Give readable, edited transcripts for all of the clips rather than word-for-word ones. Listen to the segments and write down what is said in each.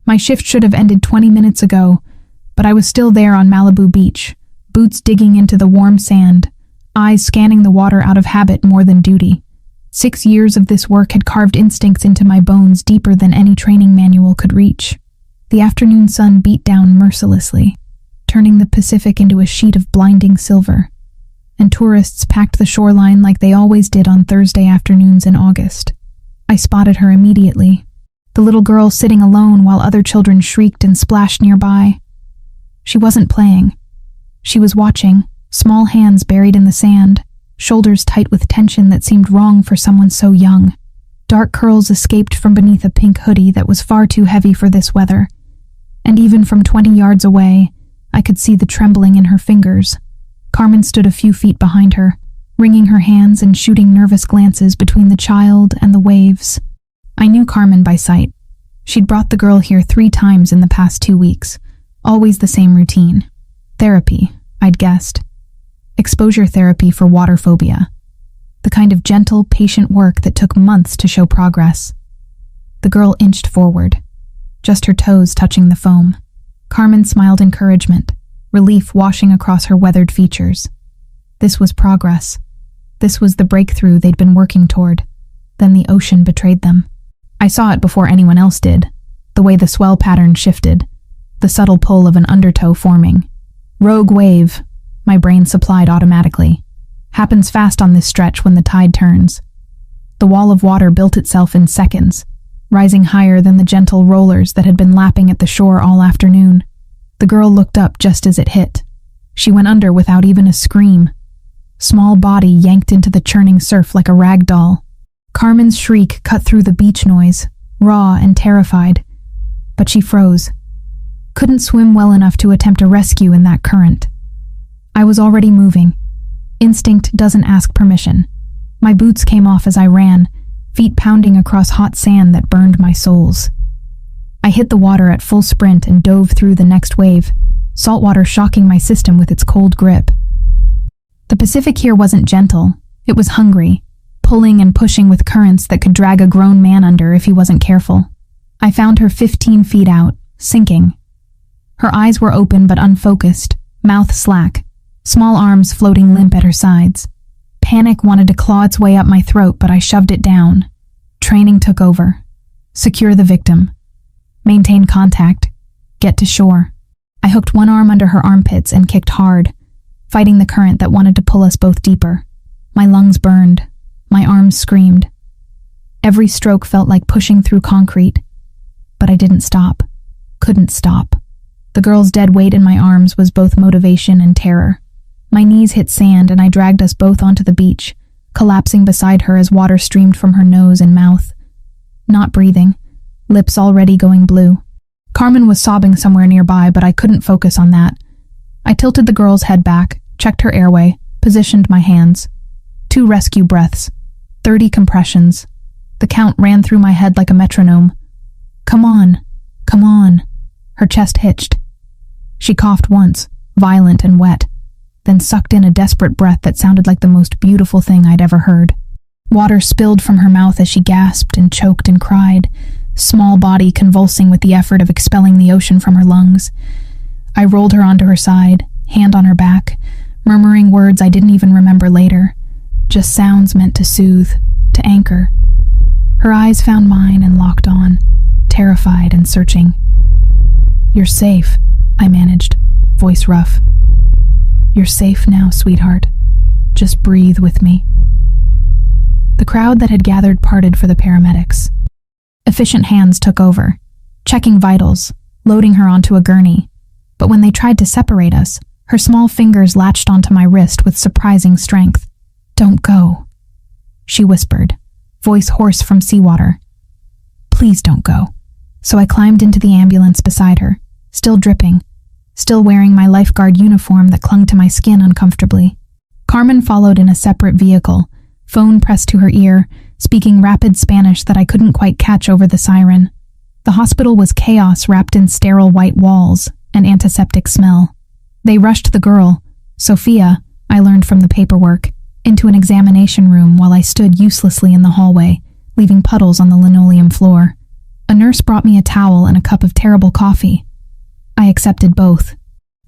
My shift should have ended 20 minutes ago, but I was still there on Malibu Beach, boots digging into the warm sand, eyes scanning the water out of habit more than duty. 6 years of this work had carved instincts into my bones deeper than any training manual could reach. The afternoon sun beat down mercilessly, turning the Pacific into a sheet of blinding silver, and tourists packed the shoreline like they always did on Thursday afternoons in August. I spotted her immediately, the little girl sitting alone while other children shrieked and splashed nearby. She wasn't playing. She was watching, small hands buried in the sand, shoulders tight with tension that seemed wrong for someone so young. Dark curls escaped from beneath a pink hoodie that was far too heavy for this weather, and even from 20 yards away, I could see the trembling in her fingers. Carmen stood a few feet behind her, wringing her hands and shooting nervous glances between the child and the waves. I knew Carmen by sight. She'd brought the girl here 3 times in the past 2 weeks, always the same routine. Therapy, I'd guessed. Exposure therapy for water phobia. The kind of gentle, patient work that took months to show progress. The girl inched forward, just her toes touching the foam. Carmen smiled encouragement, relief washing across her weathered features. This was progress. This was the breakthrough they'd been working toward. Then the ocean betrayed them. I saw it before anyone else did, the way the swell pattern shifted, the subtle pull of an undertow forming. Rogue wave, my brain supplied automatically. Happens fast on this stretch when the tide turns. The wall of water built itself in seconds, rising higher than the gentle rollers that had been lapping at the shore all afternoon. The girl looked up just as it hit. She went under without even a scream. Small body yanked into the churning surf like a rag doll. Carmen's shriek cut through the beach noise, raw and terrified. But she froze. Couldn't swim well enough to attempt a rescue in that current. I was already moving. Instinct doesn't ask permission. My boots came off as I ran, feet pounding across hot sand that burned my soles. I hit the water at full sprint and dove through the next wave, salt water shocking my system with its cold grip. The Pacific here wasn't gentle. It was hungry, pulling and pushing with currents that could drag a grown man under if he wasn't careful. I found her 15 feet out, sinking. Her eyes were open but unfocused, mouth slack, small arms floating limp at her sides. Panic wanted to claw its way up my throat, but I shoved it down. Training took over. Secure the victim. Maintain contact. Get to shore. I hooked one arm under her armpits and kicked hard, fighting the current that wanted to pull us both deeper. My lungs burned. My arms screamed. Every stroke felt like pushing through concrete. But I didn't stop. Couldn't stop. The girl's dead weight in my arms was both motivation and terror. My knees hit sand and I dragged us both onto the beach, collapsing beside her as water streamed from her nose and mouth. Not breathing, lips already going blue. Carmen was sobbing somewhere nearby, but I couldn't focus on that. I tilted the girl's head back, checked her airway, positioned my hands. 2 rescue breaths. 30 compressions. The count ran through my head like a metronome. Come on, come on. Her chest hitched. She coughed once, violent and wet, then sucked in a desperate breath that sounded like the most beautiful thing I'd ever heard. Water spilled from her mouth as she gasped and choked and cried, small body convulsing with the effort of expelling the ocean from her lungs. I rolled her onto her side, hand on her back, murmuring words I didn't even remember later, just sounds meant to soothe, to anchor. Her eyes found mine and locked on, terrified and searching. "You're safe," I managed, voice rough. "You're safe now, sweetheart. Just breathe with me." The crowd that had gathered parted for the paramedics. Efficient hands took over, checking vitals, loading her onto a gurney. But when they tried to separate us, her small fingers latched onto my wrist with surprising strength. "Don't go," she whispered, voice hoarse from seawater. "Please don't go." So I climbed into the ambulance beside her, still dripping, still wearing my lifeguard uniform that clung to my skin uncomfortably. Carmen followed in a separate vehicle, phone pressed to her ear, speaking rapid Spanish that I couldn't quite catch over the siren. The hospital was chaos wrapped in sterile white walls and antiseptic smell. They rushed the girl, Sophia, I learned from the paperwork, into an examination room while I stood uselessly in the hallway, leaving puddles on the linoleum floor. A nurse brought me a towel and a cup of terrible coffee. I accepted both.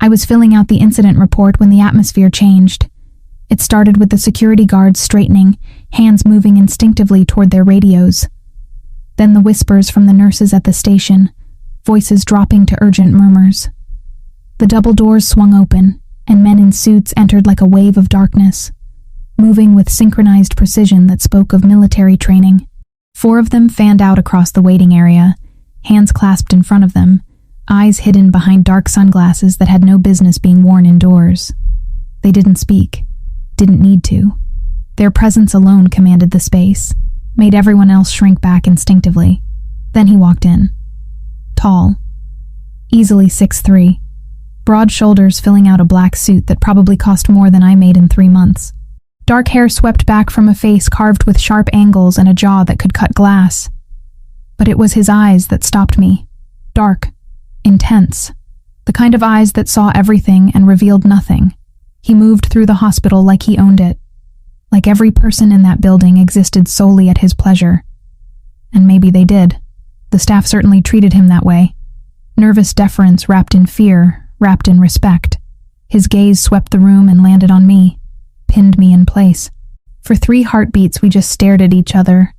I was filling out the incident report when the atmosphere changed. It started with the security guards straightening, hands moving instinctively toward their radios. Then the whispers from the nurses at the station, voices dropping to urgent murmurs. The double doors swung open, and men in suits entered like a wave of darkness, moving with synchronized precision that spoke of military training. 4 of them fanned out across the waiting area, hands clasped in front of them, eyes hidden behind dark sunglasses that had no business being worn indoors. They didn't speak, didn't need to. Their presence alone commanded the space, made everyone else shrink back instinctively. Then he walked in. Tall, easily 6'3", broad shoulders filling out a black suit that probably cost more than I made in 3 months. Dark hair swept back from a face carved with sharp angles and a jaw that could cut glass. But it was his eyes that stopped me. Dark, intense, the kind of eyes that saw everything and revealed nothing. He moved through the hospital like he owned it, like every person in that building existed solely at his pleasure. And maybe they did. The staff certainly treated him that way. Nervous deference wrapped in fear, wrapped in respect. His gaze swept the room and landed on me, pinned me in place. For 3 heartbeats we just stared at each other,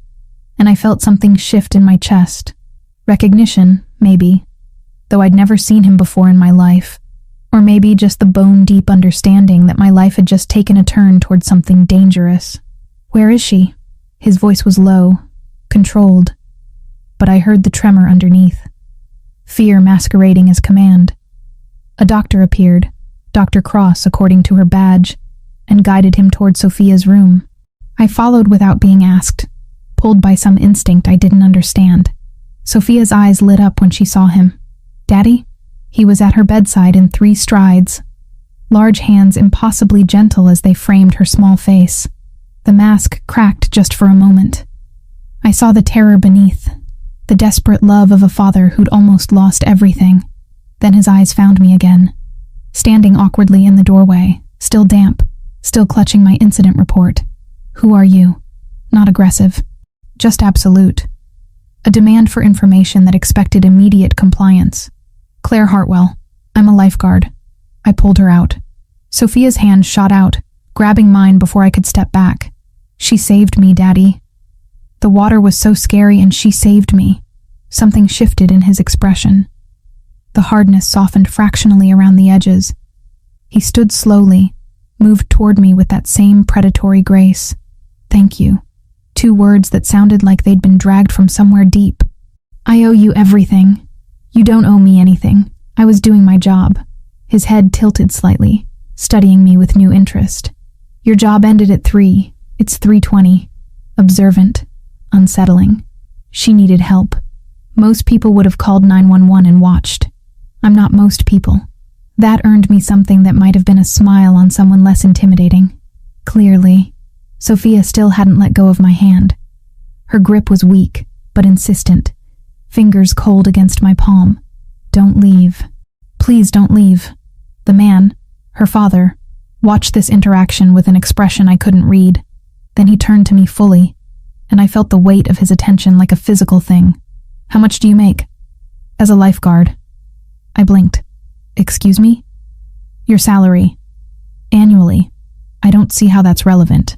and I felt something shift in my chest. Recognition, maybe, though I'd never seen him before in my life. Or maybe just the bone-deep understanding that my life had just taken a turn toward something dangerous. "Where is she?" His voice was low, controlled, but I heard the tremor underneath. Fear masquerading as command. A doctor appeared, Dr. Cross according to her badge, and guided him toward Sophia's room. I followed without being asked, pulled by some instinct I didn't understand. Sophia's eyes lit up when she saw him. "Daddy?" He was at her bedside in 3 strides, large hands impossibly gentle as they framed her small face. The mask cracked just for a moment. I saw the terror beneath, the desperate love of a father who'd almost lost everything. Then his eyes found me again, standing awkwardly in the doorway, still damp, still clutching my incident report. "Who are you?" Not aggressive, just absolute. A demand for information that expected immediate compliance. "Claire Hartwell. I'm a lifeguard." I pulled her out. Sophia's hand shot out, grabbing mine before I could step back. "She saved me, Daddy." The water was so scary and she saved me. Something shifted in his expression. The hardness softened fractionally around the edges. He stood slowly, moved toward me with that same predatory grace. "Thank you." 2 words that sounded like they'd been dragged from somewhere deep. "I owe you everything." "You don't owe me anything. I was doing my job." His head tilted slightly, studying me with new interest. "Your job ended at 3. It's 3:20. Observant. Unsettling. She needed help. Most people would have called 911 and watched. I'm not most people." That earned me something that might have been a smile on someone less intimidating. Clearly, Sophia still hadn't let go of my hand. Her grip was weak, but insistent. Fingers cold against my palm. "Don't leave. Please don't leave." The man, her father, watched this interaction with an expression I couldn't read. Then he turned to me fully, and I felt the weight of his attention like a physical thing. "How much do you make?" "As a lifeguard." I blinked. "Excuse me?" "Your salary. Annually. I don't see how that's relevant."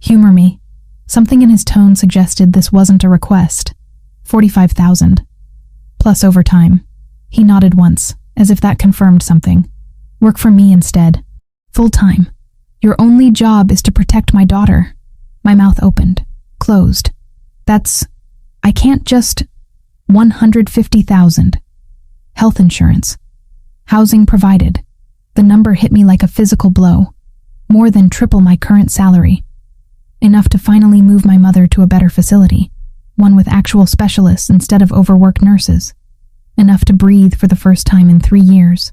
"Humor me." Something in his tone suggested this wasn't a request. 45,000. Plus overtime. He nodded once, as if that confirmed something. "Work for me instead. Full-time. Your only job is to protect my daughter." My mouth opened, closed. I can't just... 150,000. Health insurance. Housing provided. The number hit me like a physical blow. More than triple my current salary. Enough to finally move my mother to a better facility. One with actual specialists instead of overworked nurses. Enough to breathe for the first time in 3 years.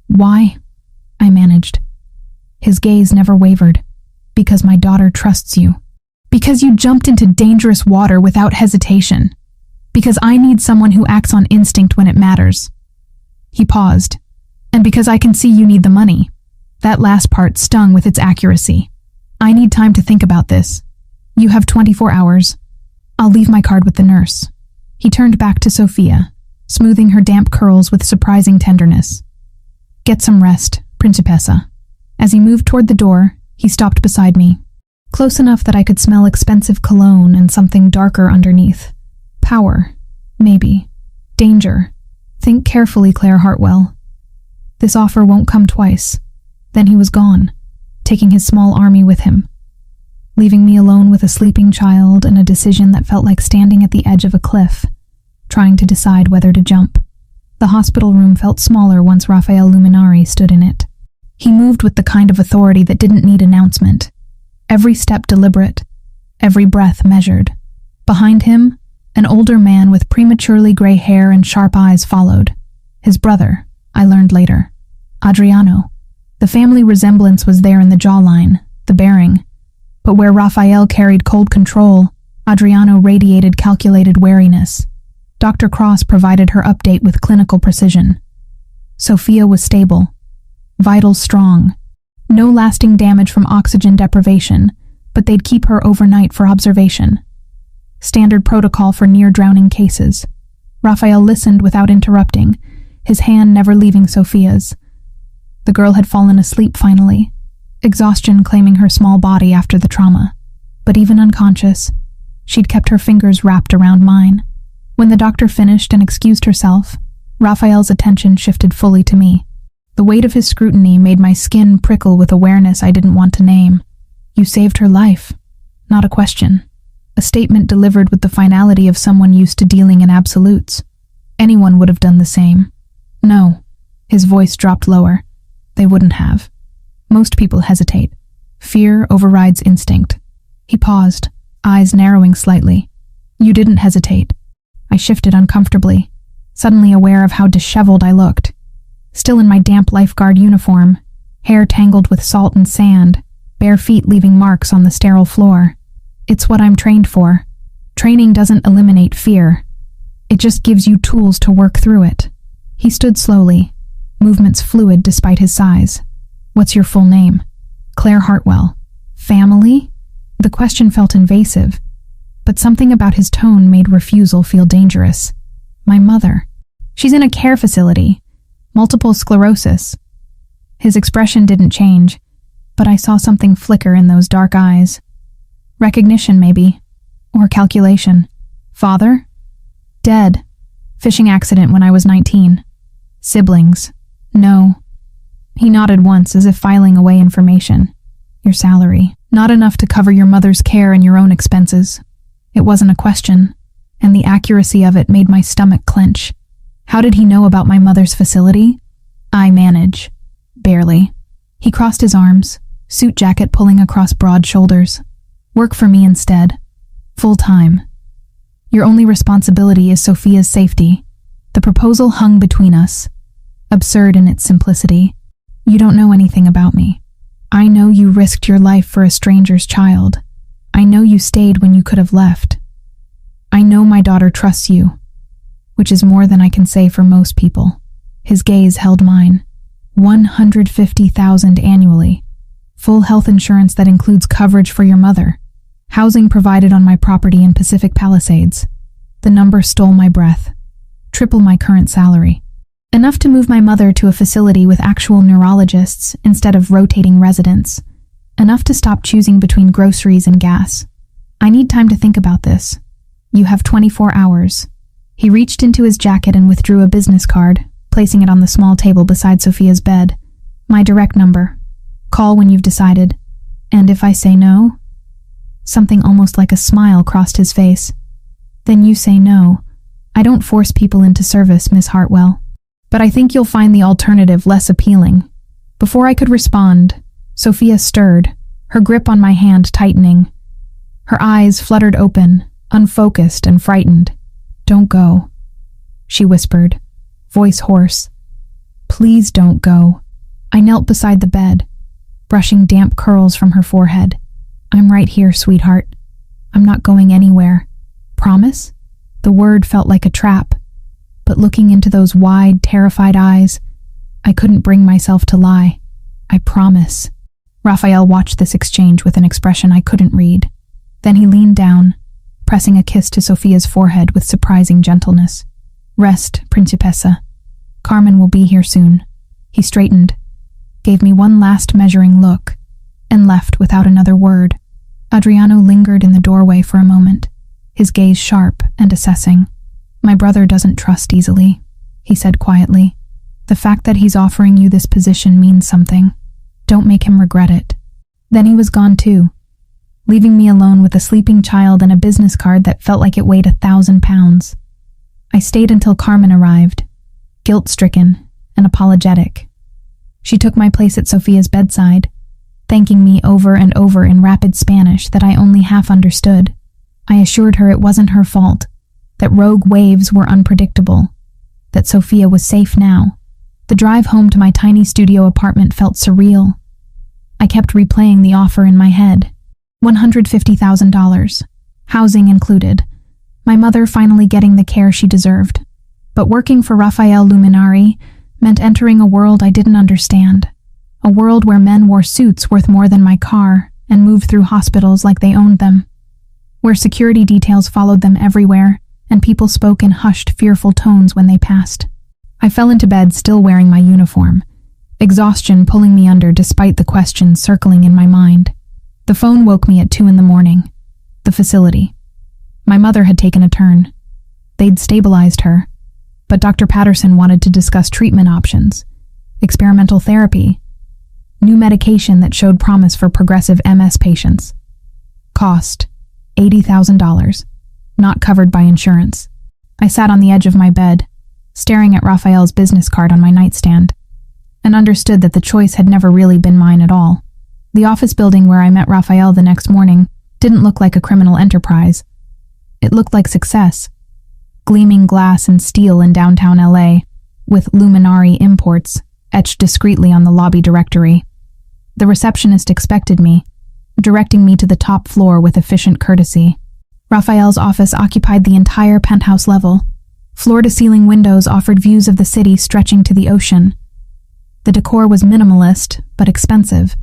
"Why?" I managed. His gaze never wavered. "Because my daughter trusts you. Because you jumped into dangerous water without hesitation. Because I need someone who acts on instinct when it matters." He paused. "And because I can see you need the money." That last part stung with its accuracy. "I need time to think about this. You have 24 hours. I'll leave my card with the nurse." He turned back to Sophia, smoothing her damp curls with surprising tenderness. "Get some rest, Principessa." As he moved toward the door, he stopped beside me, close enough that I could smell expensive cologne and something darker underneath. Power, maybe. Danger. Think carefully, Claire Hartwell. This offer won't come twice. Then he was gone, taking his small army with him, leaving me alone with a sleeping child and a decision that felt like standing at the edge of a cliff, trying to decide whether to jump. The hospital room felt smaller once Raphael Luminari stood in it. He moved with the kind of authority that didn't need announcement. Every step deliberate, every breath measured. Behind him, an older man with prematurely gray hair and sharp eyes followed. His brother, I learned later. Adriano. The family resemblance was there in the jawline, the bearing. But where Raphael carried cold control, Adriano radiated calculated wariness. Dr. Cross provided her update with clinical precision. Sophia was stable, vitals strong. No lasting damage from oxygen deprivation, but they'd keep her overnight for observation. Standard protocol for near-drowning cases. Raphael listened without interrupting, his hand never leaving Sophia's. The girl had fallen asleep finally, exhaustion claiming her small body after the trauma. But even unconscious, she'd kept her fingers wrapped around mine. When the doctor finished and excused herself, Raphael's attention shifted fully to me. The weight of his scrutiny made my skin prickle with awareness I didn't want to name. "You saved her life." Not a question. A statement delivered with the finality of someone used to dealing in absolutes. Anyone would have done the same. No. His voice dropped lower. They wouldn't have. Most people hesitate. Fear overrides instinct. He paused, eyes narrowing slightly. "You didn't hesitate." I shifted uncomfortably, suddenly aware of how disheveled I looked. Still in my damp lifeguard uniform, hair tangled with salt and sand, bare feet leaving marks on the sterile floor. It's what I'm trained for. Training doesn't eliminate fear. It just gives you tools to work through it. He stood slowly, movements fluid despite his size. "What's your full name?" "Claire Hartwell." "Family?" The question felt invasive, but something about his tone made refusal feel dangerous. "My mother. She's in a care facility. Multiple sclerosis." His expression didn't change, but I saw something flicker in those dark eyes. Recognition, maybe. Or calculation. "Father?" "Dead. Fishing accident when I was 19. "Siblings?" "No." He nodded once as if filing away information. "Your salary. Not enough to cover your mother's care and your own expenses." It wasn't a question, and the accuracy of it made my stomach clench. How did he know about my mother's facility? "I manage." "Barely." He crossed his arms, suit jacket pulling across broad shoulders. "Work for me instead. Full time. Your only responsibility is Sophia's safety." The proposal hung between us, absurd in its simplicity. "You don't know anything about me. I know you risked your life for a stranger's child. I know you stayed when you could have left. I know my daughter trusts you, which is more than I can say for most people." His gaze held mine. $150,000 annually. Full health insurance that includes coverage for your mother. Housing provided on my property in Pacific Palisades. The number stole my breath. Triple my current salary. Enough to move my mother to a facility with actual neurologists instead of rotating residents. Enough to stop choosing between groceries and gas. "I need time to think about this. You have 24 hours. He reached into his jacket and withdrew a business card, placing it on the small table beside Sophia's bed. "My direct number. Call when you've decided. And if I say no?" Something almost like a smile crossed his face. "Then you say no. I don't force people into service, Miss Hartwell. But I think you'll find the alternative less appealing." Before I could respond, Sophia stirred, her grip on my hand tightening. Her eyes fluttered open, unfocused and frightened. "Don't go," she whispered, voice hoarse. "Please don't go." I knelt beside the bed, brushing damp curls from her forehead. "I'm right here, sweetheart. I'm not going anywhere. Promise?" The word felt like a trap, but looking into those wide, terrified eyes, I couldn't bring myself to lie. "I promise." Raphael watched this exchange with an expression I couldn't read. Then he leaned down, pressing a kiss to Sophia's forehead with surprising gentleness. "Rest, Principessa. Carmen will be here soon." He straightened, gave me one last measuring look, and left without another word. Adriano lingered in the doorway for a moment, his gaze sharp and assessing. "My brother doesn't trust easily," he said quietly. "The fact that he's offering you this position means something. Don't make him regret it." Then he was gone too, leaving me alone with a sleeping child and a business card that felt like it weighed 1,000 pounds. I stayed until Carmen arrived, guilt-stricken and apologetic. She took my place at Sophia's bedside, thanking me over and over in rapid Spanish that I only half understood. I assured her it wasn't her fault, that rogue waves were unpredictable, that Sophia was safe now. The drive home to my tiny studio apartment felt surreal. I kept replaying the offer in my head. $150,000, housing included, my mother finally getting the care she deserved. But working for Rafael Luminari meant entering a world I didn't understand, a world where men wore suits worth more than my car and moved through hospitals like they owned them, where security details followed them everywhere and people spoke in hushed, fearful tones when they passed. I fell into bed still wearing my uniform, exhaustion pulling me under despite the questions circling in my mind. The phone woke me at 2 a.m. The facility. My mother had taken a turn. They'd stabilized her, but Dr. Patterson wanted to discuss treatment options, experimental therapy, new medication that showed promise for progressive MS patients. Cost, $80,000, not covered by insurance. I sat on the edge of my bed, staring at Raphael's business card on my nightstand, and understood that the choice had never really been mine at all. The office building where I met Raphael the next morning didn't look like a criminal enterprise. It looked like success. Gleaming glass and steel in downtown LA, with Luminari Imports etched discreetly on the lobby directory. The receptionist expected me, directing me to the top floor with efficient courtesy. Raphael's office occupied the entire penthouse level. Floor-to-ceiling windows offered views of the city stretching to the ocean. The decor was minimalist, but expensive.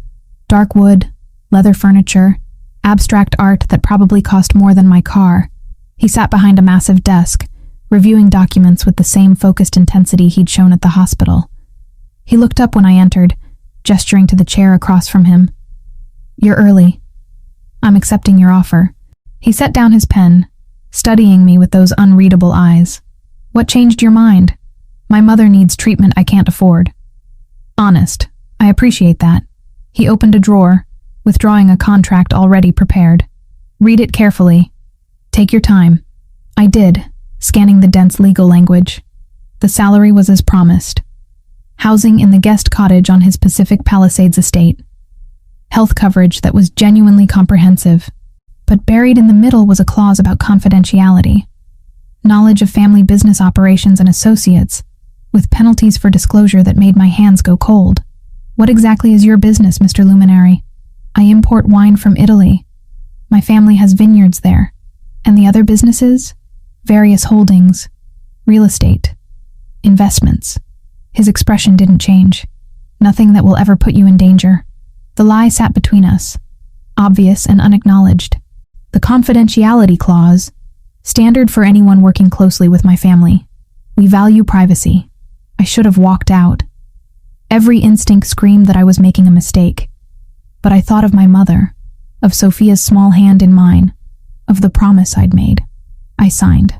Dark wood, leather furniture, abstract art that probably cost more than my car. He sat behind a massive desk, reviewing documents with the same focused intensity he'd shown at the hospital. He looked up when I entered, gesturing to the chair across from him. "You're early. I'm accepting your offer." He set down his pen, studying me with those unreadable eyes. "What changed your mind?" "My mother needs treatment I can't afford." "Honest. I appreciate that." He opened a drawer, withdrawing a contract already prepared. "Read it carefully. Take your time." I did, scanning the dense legal language. The salary was as promised. Housing in the guest cottage on his Pacific Palisades estate. Health coverage that was genuinely comprehensive. But buried in the middle was a clause about confidentiality. Knowledge of family business operations and associates, with penalties for disclosure that made my hands go cold. "What exactly is your business, Mr. Luminari?" "I import wine from Italy. My family has vineyards there. And the other businesses? Various holdings, real estate, investments." His expression didn't change. "Nothing that will ever put you in danger." The lie sat between us, obvious and unacknowledged. The confidentiality clause, standard for anyone working closely with my family. We value privacy. I should have walked out. Every instinct screamed that I was making a mistake. But I thought of my mother, of Sophia's small hand in mine, of the promise I'd made. I signed.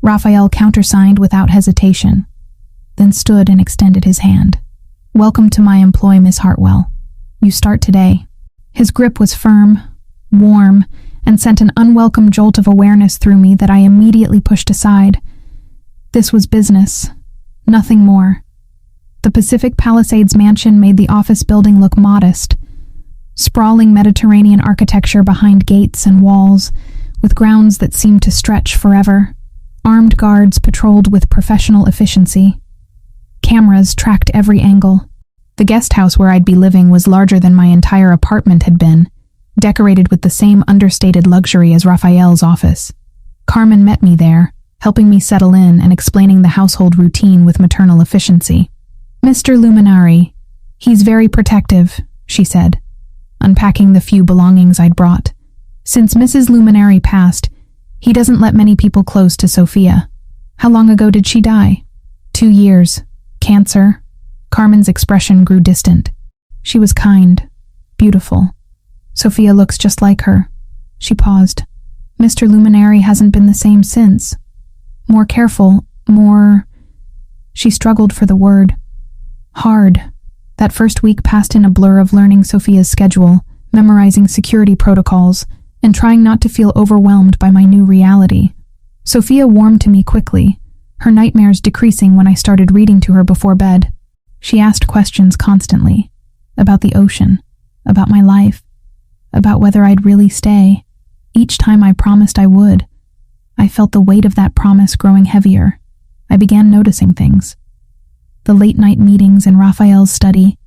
Raphael countersigned without hesitation, then stood and extended his hand. "Welcome to my employ, Miss Hartwell. You start today." His grip was firm, warm, and sent an unwelcome jolt of awareness through me that I immediately pushed aside. This was business, nothing more. The Pacific Palisades mansion made the office building look modest. Sprawling Mediterranean architecture behind gates and walls, with grounds that seemed to stretch forever. Armed guards patrolled with professional efficiency. Cameras tracked every angle. The guest house where I'd be living was larger than my entire apartment had been, decorated with the same understated luxury as Raphael's office. Carmen met me there, helping me settle in and explaining the household routine with maternal efficiency. "Mr. Luminari, he's very protective," she said, unpacking the few belongings I'd brought. "Since Mrs. Luminari passed, He doesn't let many people close to Sophia. How long ago did she die? 2 years. Cancer. Carmen's expression grew distant. She was kind, beautiful. Sophia looks just like her. She paused. Mr. Luminary hasn't been the same since. More careful, more... She struggled for the word. Hard. That first week passed in a blur of learning Sophia's schedule, memorizing security protocols, and trying not to feel overwhelmed by my new reality. Sophia warmed to me quickly, her nightmares decreasing when I started reading to her before bed. She asked questions constantly, about the ocean, about my life, about whether I'd really stay. Each time I promised I would, I felt the weight of that promise growing heavier. I began noticing things. The late-night meetings in Raphael's study,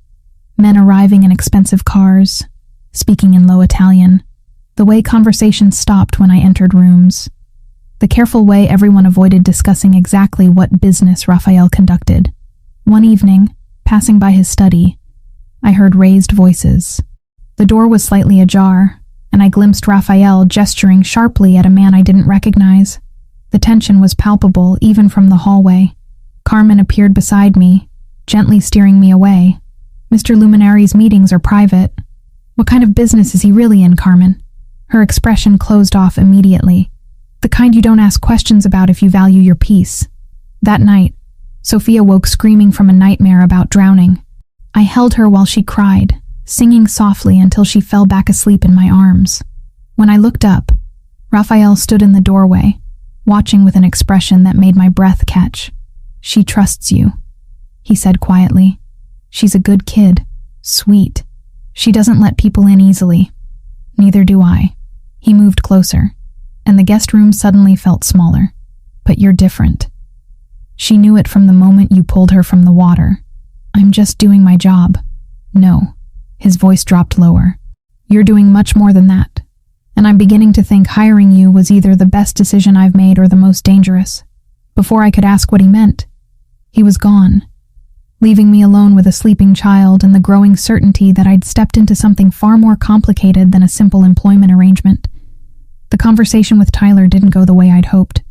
men arriving in expensive cars, speaking in low Italian, the way conversations stopped when I entered rooms, the careful way everyone avoided discussing exactly what business Raphael conducted. One evening, passing by his study, I heard raised voices. The door was slightly ajar, and I glimpsed Raphael gesturing sharply at a man I didn't recognize. The tension was palpable even from the hallway. Carmen appeared beside me, gently steering me away. Mr. Luminary's meetings are private. What kind of business is he really in, Carmen? Her expression closed off immediately. The kind you don't ask questions about if you value your peace. That night, Sophia woke screaming from a nightmare about drowning. I held her while she cried, singing softly until she fell back asleep in my arms. When I looked up, Raphael stood in the doorway, watching with an expression that made my breath catch. She trusts you, he said quietly. She's a good kid, sweet. She doesn't let people in easily. Neither do I. He moved closer, and the guest room suddenly felt smaller. But you're different. She knew it from the moment you pulled her from the water. I'm just doing my job. No. His voice dropped lower. You're doing much more than that. And I'm beginning to think hiring you was either the best decision I've made or the most dangerous. Before I could ask what he meant, he was gone, leaving me alone with a sleeping child and the growing certainty that I'd stepped into something far more complicated than a simple employment arrangement. The conversation with Tyler didn't go the way I'd hoped.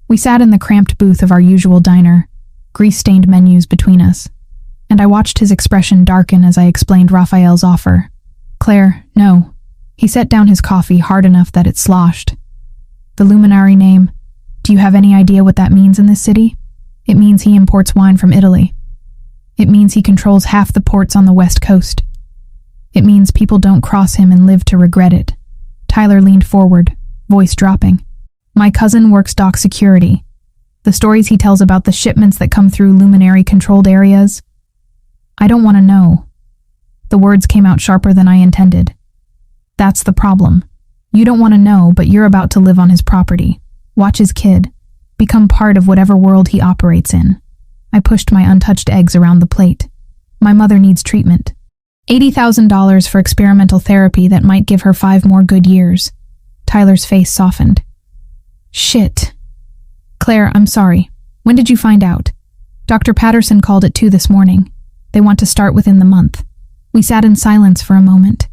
We sat in the cramped booth of our usual diner, grease-stained menus between us, and I watched his expression darken as I explained Raphael's offer. Claire, no. He set down his coffee hard enough that it sloshed. The Luminary name, do you have any idea what that means in this city? It means he imports wine from Italy. It means he controls half the ports on the West Coast. It means people don't cross him and live to regret it. Tyler leaned forward, voice dropping. My cousin works dock security. The stories he tells about the shipments that come through Luminary-controlled areas. I don't want to know. The words came out sharper than I intended. That's the problem. You don't want to know, but you're about to live on his property. Watch his kid. Become part of whatever world he operates in. I pushed my untouched eggs around the plate. My mother needs treatment. $80,000 for experimental therapy that might give her 5 more good years. Tyler's face softened. Shit. Claire, I'm sorry. When did you find out? Dr. Patterson called at 2 this morning. They want to start within the month. We sat in silence for a moment,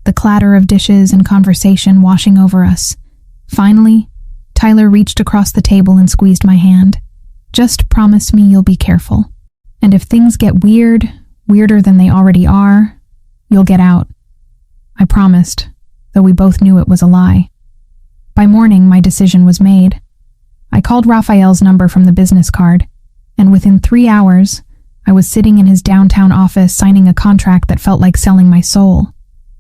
the clatter of dishes and conversation washing over us. Finally, Tyler reached across the table and squeezed my hand. Just promise me you'll be careful. And if things get weird, weirder than they already are, you'll get out. I promised, though we both knew it was a lie. By morning, my decision was made. I called Raphael's number from the business card, and within 3 hours, I was sitting in his downtown office signing a contract that felt like selling my soul.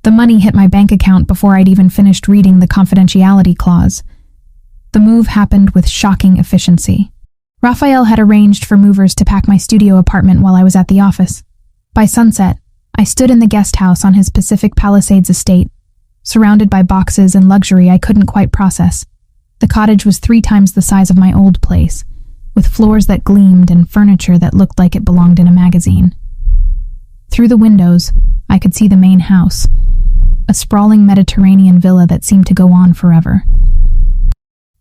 The money hit my bank account before I'd even finished reading the confidentiality clause. The move happened with shocking efficiency. Raphael had arranged for movers to pack my studio apartment while I was at the office. By sunset, I stood in the guest house on his Pacific Palisades estate, surrounded by boxes and luxury I couldn't quite process. The cottage was 3 times the size of my old place, with floors that gleamed and furniture that looked like it belonged in a magazine. Through the windows, I could see the main house, a sprawling Mediterranean villa that seemed to go on forever.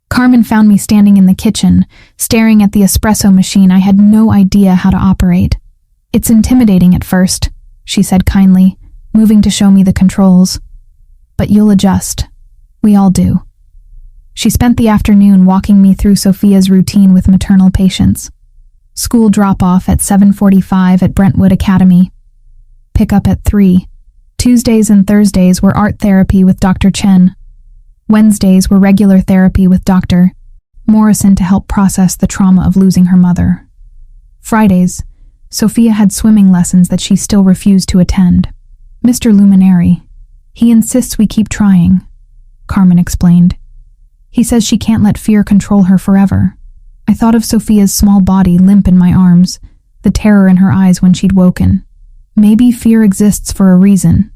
Carmen found me standing in the kitchen, staring at the espresso machine I had no idea how to operate. It's intimidating at first, she said kindly, moving to show me the controls. But you'll adjust. We all do. She spent the afternoon walking me through Sophia's routine with maternal patience. School drop-off at 7:45 at Brentwood Academy. Pick up at 3. Tuesdays and Thursdays were art therapy with Dr. Chen. Wednesdays were regular therapy with Dr. Morrison to help process the trauma of losing her mother. Fridays, Sophia had swimming lessons that she still refused to attend. Mr. Luminary, he insists we keep trying, Carmen explained. He says she can't let fear control her forever. I thought of Sophia's small body limp in my arms, the terror in her eyes when she'd woken. Maybe fear exists for a reason.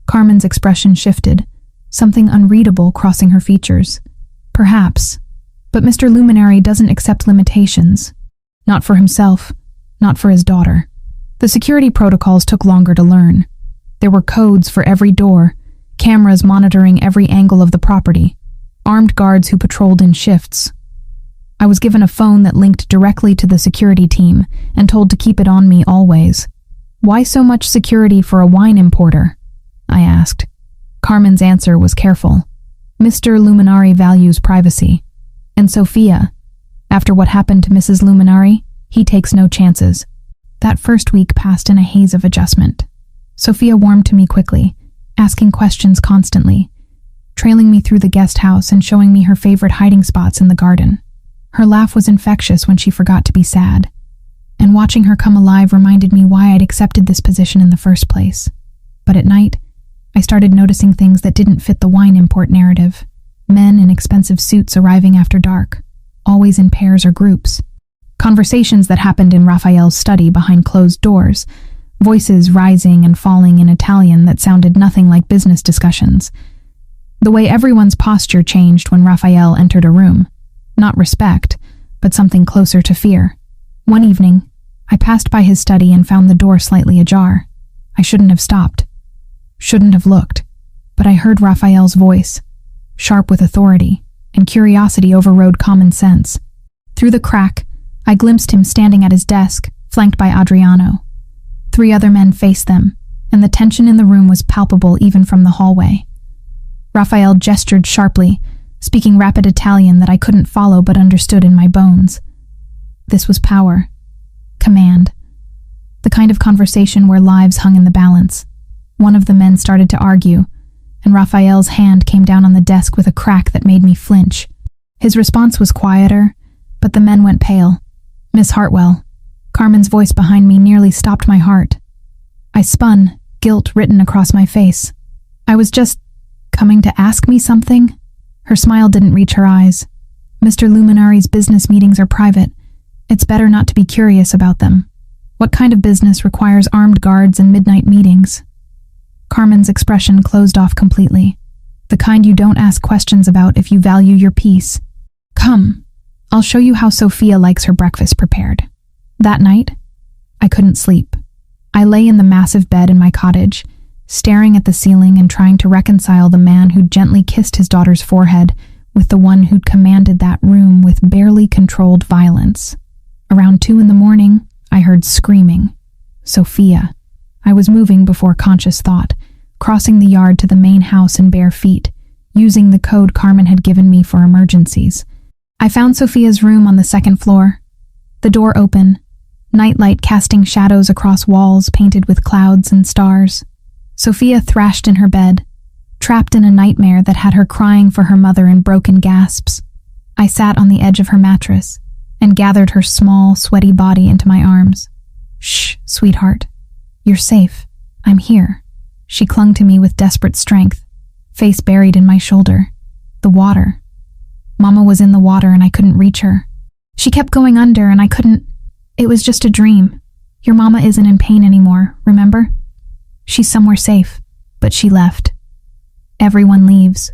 Carmen's expression shifted, something unreadable crossing her features. Perhaps. But Mr. Luminary doesn't accept limitations. Not for himself, not for his daughter. The security protocols took longer to learn. There were codes for every door, cameras monitoring every angle of the property, armed guards who patrolled in shifts. I was given a phone that linked directly to the security team and told to keep it on me always. Why so much security for a wine importer? I asked. Carmen's answer was careful. Mr. Luminary values privacy. And Sophia, after what happened to Mrs. Luminary, he takes no chances. That first week passed in a haze of adjustment. Sophia warmed to me quickly, asking questions constantly, trailing me through the guest house and showing me her favorite hiding spots in the garden. Her laugh was infectious when she forgot to be sad, and watching her come alive reminded me why I'd accepted this position in the first place. But at night, I started noticing things that didn't fit the wine import narrative. Men in expensive suits arriving after dark, always in pairs or groups. Conversations that happened in Raphael's study behind closed doors, voices rising and falling in Italian that sounded nothing like business discussions. The way everyone's posture changed when Raphael entered a room. Not respect, but something closer to fear. One evening, I passed by his study and found the door slightly ajar. I shouldn't have stopped. Shouldn't have looked. But I heard Raphael's voice, sharp with authority, and curiosity overrode common sense. Through the crack, I glimpsed him standing at his desk, flanked by Adriano. 3 other men faced them, and the tension in the room was palpable even from the hallway. Raphael gestured sharply, speaking rapid Italian that I couldn't follow but understood in my bones. This was power. Command. The kind of conversation where lives hung in the balance. One of the men started to argue, and Raphael's hand came down on the desk with a crack that made me flinch. His response was quieter, but the men went pale. Miss Hartwell. Carmen's voice behind me nearly stopped my heart. I spun, guilt written across my face. I was just coming to ask me something? Her smile didn't reach her eyes. Mr. Luminary's business meetings are private. It's better not to be curious about them. What kind of business requires armed guards and midnight meetings? Carmen's expression closed off completely. The kind you don't ask questions about if you value your peace. Come, I'll show you how Sophia likes her breakfast prepared. That night, I couldn't sleep. I lay in the massive bed in my cottage, staring at the ceiling and trying to reconcile the man who'd gently kissed his daughter's forehead with the one who'd commanded that room with barely controlled violence. Around 2 a.m, I heard screaming. Sophia. I was moving before conscious thought, crossing the yard to the main house in bare feet, using the code Carmen had given me for emergencies. I found Sophia's room on the 2nd floor. The door open, nightlight casting shadows across walls painted with clouds and stars. Sophia thrashed in her bed, trapped in a nightmare that had her crying for her mother in broken gasps. I sat on the edge of her mattress and gathered her small, sweaty body into my arms. Shh, sweetheart. You're safe. I'm here. She clung to me with desperate strength, face buried in my shoulder. The water. Mama was in the water and I couldn't reach her. She kept going under and I couldn't. It was just a dream. Your mama isn't in pain anymore, remember? She's somewhere safe, but she left. Everyone leaves.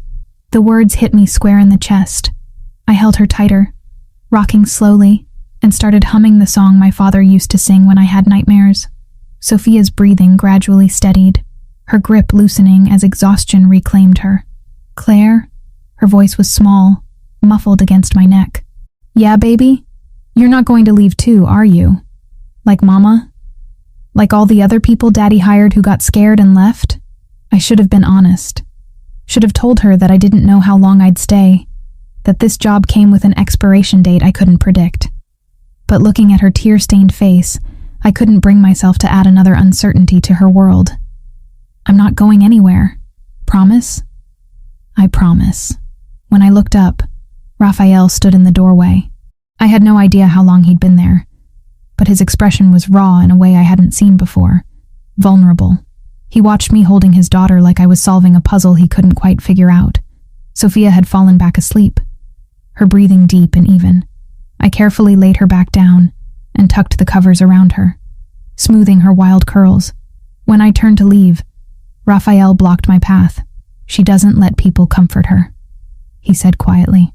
The words hit me square in the chest. I held her tighter, rocking slowly, and started humming the song my father used to sing when I had nightmares. Sophia's breathing gradually steadied, her grip loosening as exhaustion reclaimed her. Claire? Her voice was small, muffled against my neck. Yeah, baby? You're not going to leave too, are you? Like Mama? Like all the other people Daddy hired who got scared and left? I should have been honest. Should have told her that I didn't know how long I'd stay. that this job came with an expiration date I couldn't predict. But looking at her tear-stained face, I couldn't bring myself to add another uncertainty to her world. I'm not going anywhere. Promise? I promise. When I looked up, Raphael stood in the doorway. I had no idea how long he'd been there, but his expression was raw in a way I hadn't seen before, vulnerable. He watched me holding his daughter like I was solving a puzzle he couldn't quite figure out. Sophia had fallen back asleep, her breathing deep and even. I carefully laid her back down and tucked the covers around her, smoothing her wild curls. When I turned to leave, Raphael blocked my path. She doesn't let people comfort her, he said quietly.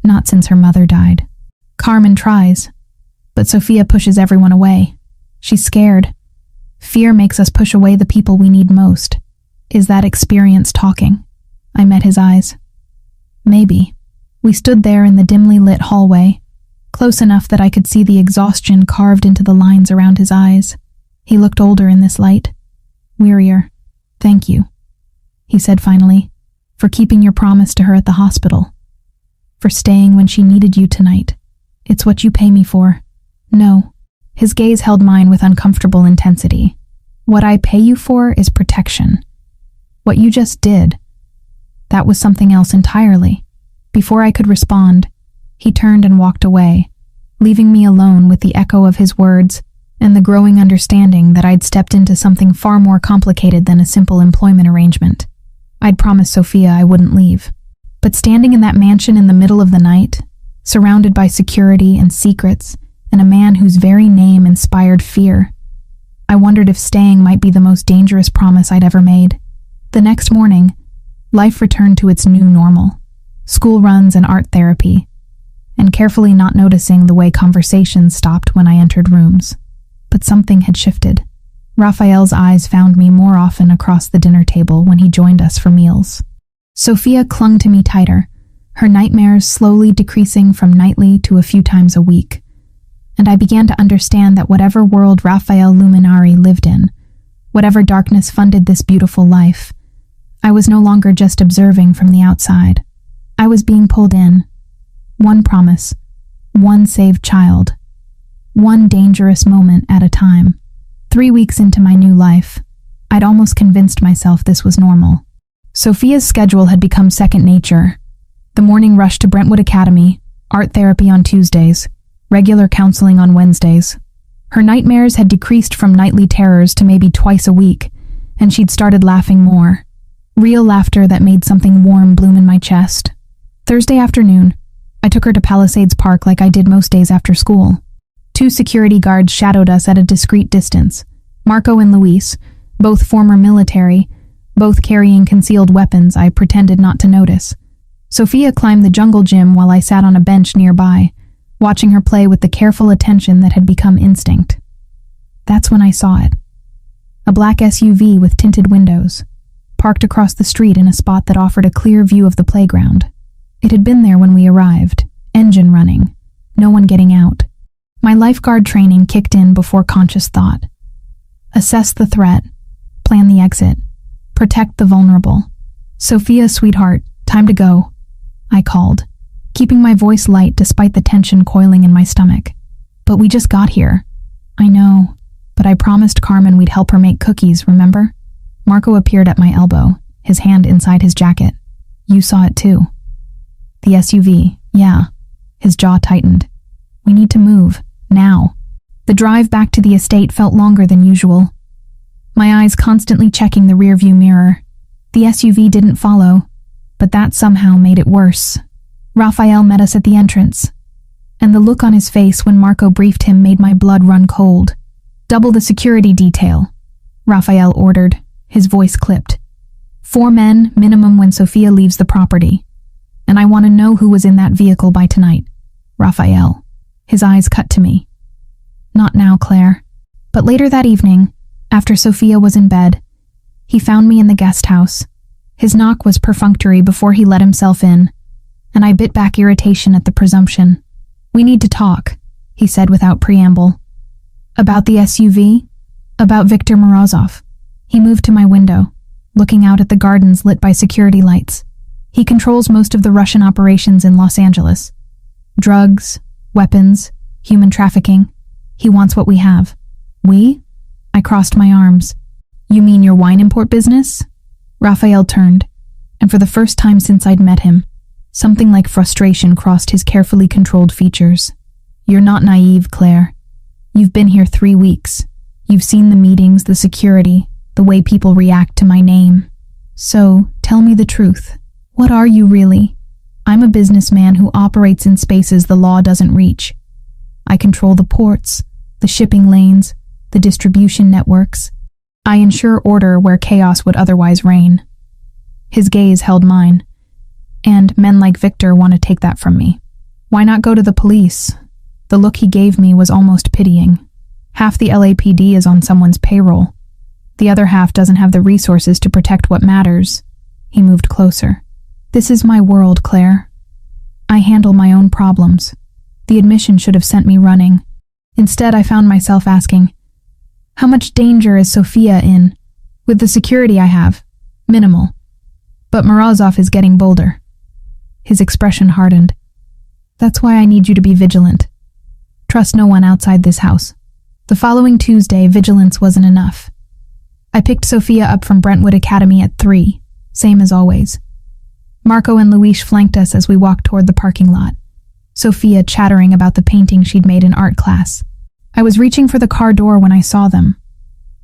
Not since her mother died. Carmen tries, but Sophia pushes everyone away. She's scared. Fear makes us push away the people we need most. Is that experience talking? I met his eyes. Maybe. We stood there in the dimly lit hallway, close enough that I could see the exhaustion carved into the lines around his eyes. He looked older in this light, wearier. Thank you, he said finally, for keeping your promise to her at the hospital. For staying when she needed you tonight. It's what you pay me for. No. His gaze held mine with uncomfortable intensity. What I pay you for is protection. What you just did, that was something else entirely. Before I could respond, he turned and walked away, leaving me alone with the echo of his words and the growing understanding that I'd stepped into something far more complicated than a simple employment arrangement. I'd promised Sophia I wouldn't leave. But standing in that mansion in the middle of the night, surrounded by security and secrets, and a man whose very name inspired fear, I wondered if staying might be the most dangerous promise I'd ever made. The next morning, life returned to its new normal. School runs and art therapy, and carefully not noticing the way conversations stopped when I entered rooms. But something had shifted. Raphael's eyes found me more often across the dinner table when he joined us for meals. Sophia clung to me tighter, her nightmares slowly decreasing from nightly to a few times a week. And I began to understand that whatever world Raphael Luminari lived in, whatever darkness funded this beautiful life, I was no longer just observing from the outside. I was being pulled in. One promise, one saved child, one dangerous moment at a time. 3 weeks into my new life, I'd almost convinced myself this was normal. Sophia's schedule had become second nature. The morning rush to Brentwood Academy, art therapy on Tuesdays, regular counseling on Wednesdays. Her nightmares had decreased from nightly terrors to maybe twice a week, and she'd started laughing more. Real laughter that made something warm bloom in my chest. Thursday afternoon, I took her to Palisades Park like I did most days after school. 2 security guards shadowed us at a discreet distance. Marco and Luis, both former military, both carrying concealed weapons I pretended not to notice. Sophia climbed the jungle gym while I sat on a bench nearby, watching her play with the careful attention that had become instinct. That's when I saw it. A black SUV with tinted windows, parked across the street in a spot that offered a clear view of the playground. It had been there when we arrived, engine running, no one getting out. My lifeguard training kicked in before conscious thought. Assess the threat, plan the exit, protect the vulnerable. Sophia, sweetheart, time to go, I called, keeping my voice light despite the tension coiling in my stomach. But we just got here. I know, but I promised Carmen we'd help her make cookies, remember? Marco appeared at my elbow, his hand inside his jacket. You saw it too. The SUV, yeah. His jaw tightened. We need to move, now. The drive back to the estate felt longer than usual. My eyes constantly checking the rearview mirror. The SUV didn't follow, but that somehow made it worse. Raphael met us at the entrance, and the look on his face when Marco briefed him made my blood run cold. Double the security detail, Raphael ordered, his voice clipped. 4 men, minimum when Sophia leaves the property. And I want to know who was in that vehicle by tonight. Raphael. His eyes cut to me. Not now, Claire. But later that evening, after Sophia was in bed, he found me in the guest house. His knock was perfunctory before he let himself in, and I bit back irritation at the presumption. We need to talk, he said without preamble. About the SUV? About Viktor Morozov. He moved to my window, looking out at the gardens lit by security lights. He controls most of the Russian operations in Los Angeles. Drugs, weapons, human trafficking. He wants what we have. We? I crossed my arms. You mean your wine import business? Raphael turned, and for the first time since I'd met him, something like frustration crossed his carefully controlled features. You're not naive, Claire. You've been here 3 weeks. You've seen the meetings, the security, the way people react to my name. So, tell me the truth. What are you really? I'm a businessman who operates in spaces the law doesn't reach. I control the ports, the shipping lanes, the distribution networks. I ensure order where chaos would otherwise reign. His gaze held mine, and men like Victor want to take that from me. Why not go to the police? The look he gave me was almost pitying. Half the LAPD is on someone's payroll. The other half doesn't have the resources to protect what matters. He moved closer. This is my world, Claire. I handle my own problems. The admission should have sent me running. Instead, I found myself asking, how much danger is Sophia in? With the security I have, minimal. But Morozov is getting bolder. His expression hardened. That's why I need you to be vigilant. Trust no one outside this house. The following Tuesday, vigilance wasn't enough. I picked Sophia up from Brentwood Academy at 3, same as always. Marco and Luis flanked us as we walked toward the parking lot, Sophia chattering about the painting she'd made in art class. I was reaching for the car door when I saw them.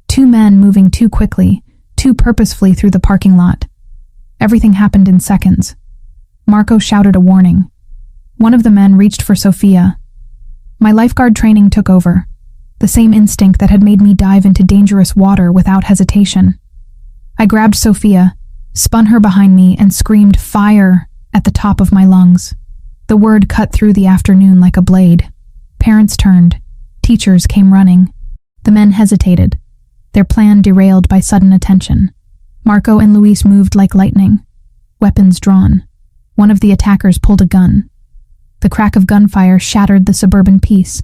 2 men moving too quickly, too purposefully through the parking lot. Everything happened in seconds. Marco shouted a warning. One of the men reached for Sophia. My lifeguard training took over, the same instinct that had made me dive into dangerous water without hesitation. I grabbed Sophia, spun her behind me, and screamed fire at the top of my lungs. The word cut through the afternoon like a blade. Parents turned. Teachers came running. The men hesitated, their plan derailed by sudden attention. Marco and Luis moved like lightning, weapons drawn. One of the attackers pulled a gun. The crack of gunfire shattered the suburban peace,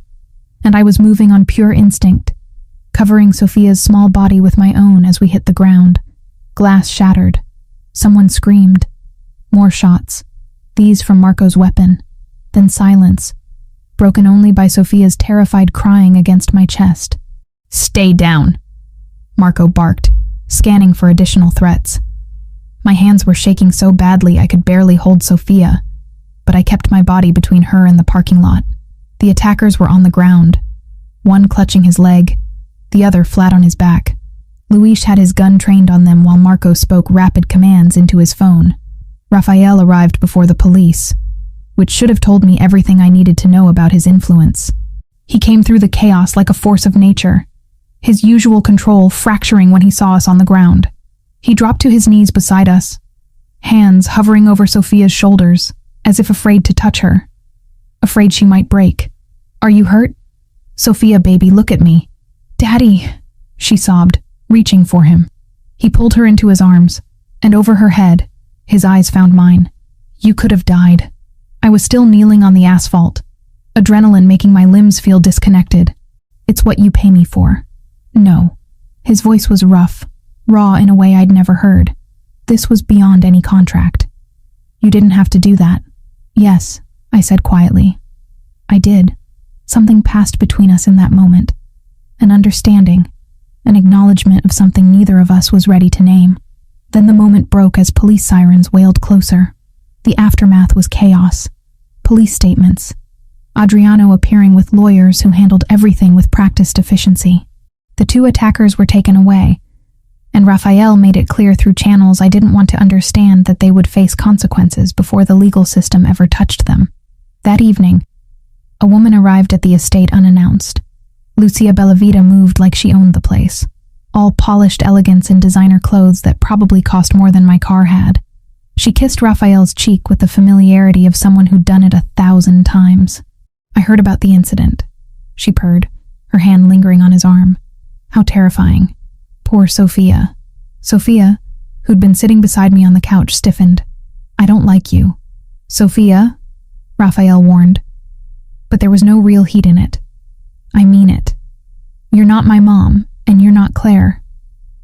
and I was moving on pure instinct, covering Sophia's small body with my own as we hit the ground. Glass shattered. Someone screamed. More shots, these from Marco's weapon. Then silence, broken only by Sophia's terrified crying against my chest. Stay down, Marco barked, scanning for additional threats. My hands were shaking so badly I could barely hold Sophia, but I kept my body between her and the parking lot. The attackers were on the ground, one clutching his leg, the other flat on his back. Luis had his gun trained on them while Marco spoke rapid commands into his phone. Raphael arrived before the police, which should have told me everything I needed to know about his influence. He came through the chaos like a force of nature, his usual control fracturing when he saw us on the ground. He dropped to his knees beside us, hands hovering over Sophia's shoulders, as if afraid to touch her, afraid she might break. Are you hurt? Sophia, baby, look at me. Daddy, she sobbed, reaching for him. He pulled her into his arms, and over her head, his eyes found mine. You could have died. I was still kneeling on the asphalt, adrenaline making my limbs feel disconnected. It's what you pay me for. No. His voice was rough, raw in a way I'd never heard. This was beyond any contract. You didn't have to do that. Yes, I said quietly. I did. Something passed between us in that moment. An understanding, an acknowledgement of something neither of us was ready to name. Then the moment broke as police sirens wailed closer. The aftermath was chaos. Police statements. Adriano appearing with lawyers who handled everything with practiced efficiency. The 2 attackers were taken away, and Raphael made it clear through channels I didn't want to understand that they would face consequences before the legal system ever touched them. That evening, a woman arrived at the estate unannounced. Lucia Bellavita moved like she owned the place, all polished elegance in designer clothes that probably cost more than my car had. She kissed Raphael's cheek with the familiarity of someone who'd done it 1,000 times. I heard about the incident, she purred, her hand lingering on his arm. How terrifying. Poor Sophia. Sophia, who'd been sitting beside me on the couch, stiffened. I don't like you. Sophia, Raphael warned. But there was no real heat in it. I mean it. You're not my mom, and you're not Claire.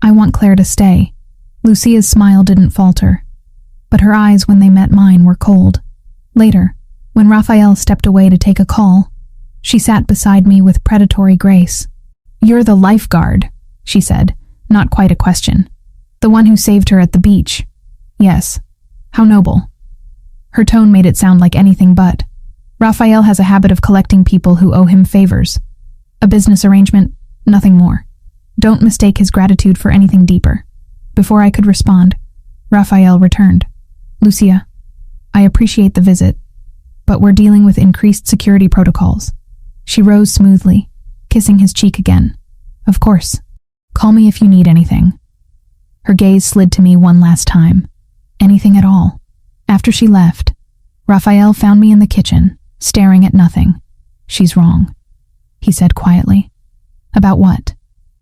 I want Claire to stay. Lucia's smile didn't falter. but her eyes when they met mine were cold. Later, when Raphael stepped away to take a call, she sat beside me with predatory grace. "You're the lifeguard," she said, not quite a question. "The one who saved her at the beach." "Yes. How noble." Her tone made it sound like anything but. "Raphael has a habit of collecting people who owe him favors. A business arrangement, nothing more. Don't mistake his gratitude for anything deeper." Before I could respond, Raphael returned. "Lucia, I appreciate the visit, but we're dealing with increased security protocols." She rose smoothly, kissing his cheek again. "Of course. Call me if you need anything." Her gaze slid to me one last time. Anything at all. After she left, Raphael found me in the kitchen, staring at nothing. "She's wrong," he said quietly. "About what?"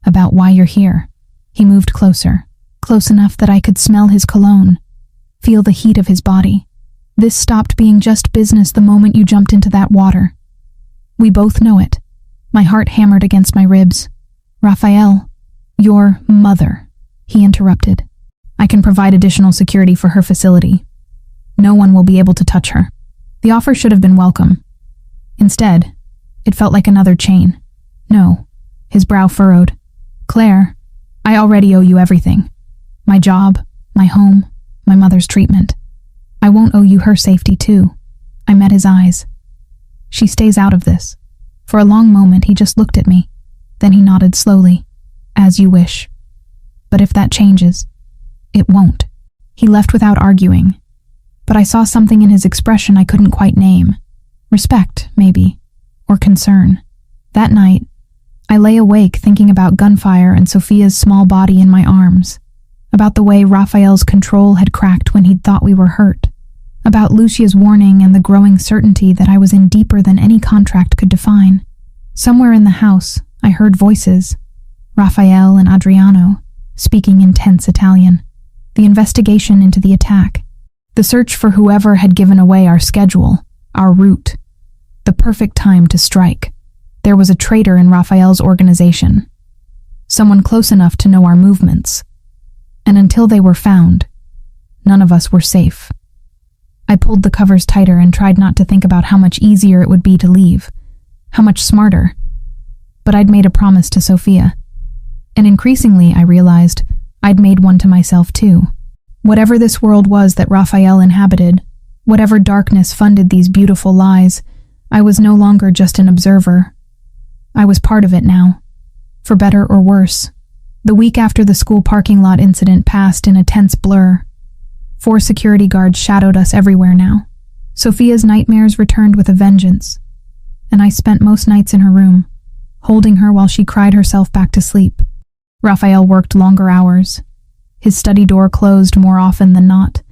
"About why you're here." He moved closer, close enough that I could smell his cologne, feel the heat of his body. "This stopped being just business the moment you jumped into that water. We both know it." My heart hammered against my ribs. "Raphael, your mother," he interrupted. "I can provide additional security for her facility. No one will be able to touch her." The offer should have been welcome. Instead, it felt like another chain. "No," his brow furrowed. "Claire, I already owe you everything. My job, my home, my mother's treatment. I won't owe you her safety too." I met his eyes. "She stays out of this." For a long moment he just looked at me. Then he nodded slowly. "As you wish. But if that changes, it won't." He left without arguing, but I saw something in his expression I couldn't quite name. Respect, maybe, or concern. That night, I lay awake thinking about gunfire and Sophia's small body in my arms, about the way Raphael's control had cracked when he'd thought we were hurt, about Lucia's warning and the growing certainty that I was in deeper than any contract could define. Somewhere in the house, I heard voices, Raphael and Adriano, speaking in tense Italian. The investigation into the attack. The search for whoever had given away our schedule, our route. The perfect time to strike. There was a traitor in Raphael's organization. Someone close enough to know our movements. And until they were found, none of us were safe. I pulled the covers tighter and tried not to think about how much easier it would be to leave, how much smarter. But I'd made a promise to Sophia. And increasingly, I realized, I'd made one to myself too. Whatever this world was that Raphael inhabited, whatever darkness funded these beautiful lies, I was no longer just an observer. I was part of it now, for better or worse. The week after the school parking lot incident passed in a tense blur. 4 security guards shadowed us everywhere now. Sophia's nightmares returned with a vengeance, and I spent most nights in her room, holding her while she cried herself back to sleep. Raphael worked longer hours. His study door closed more often than not,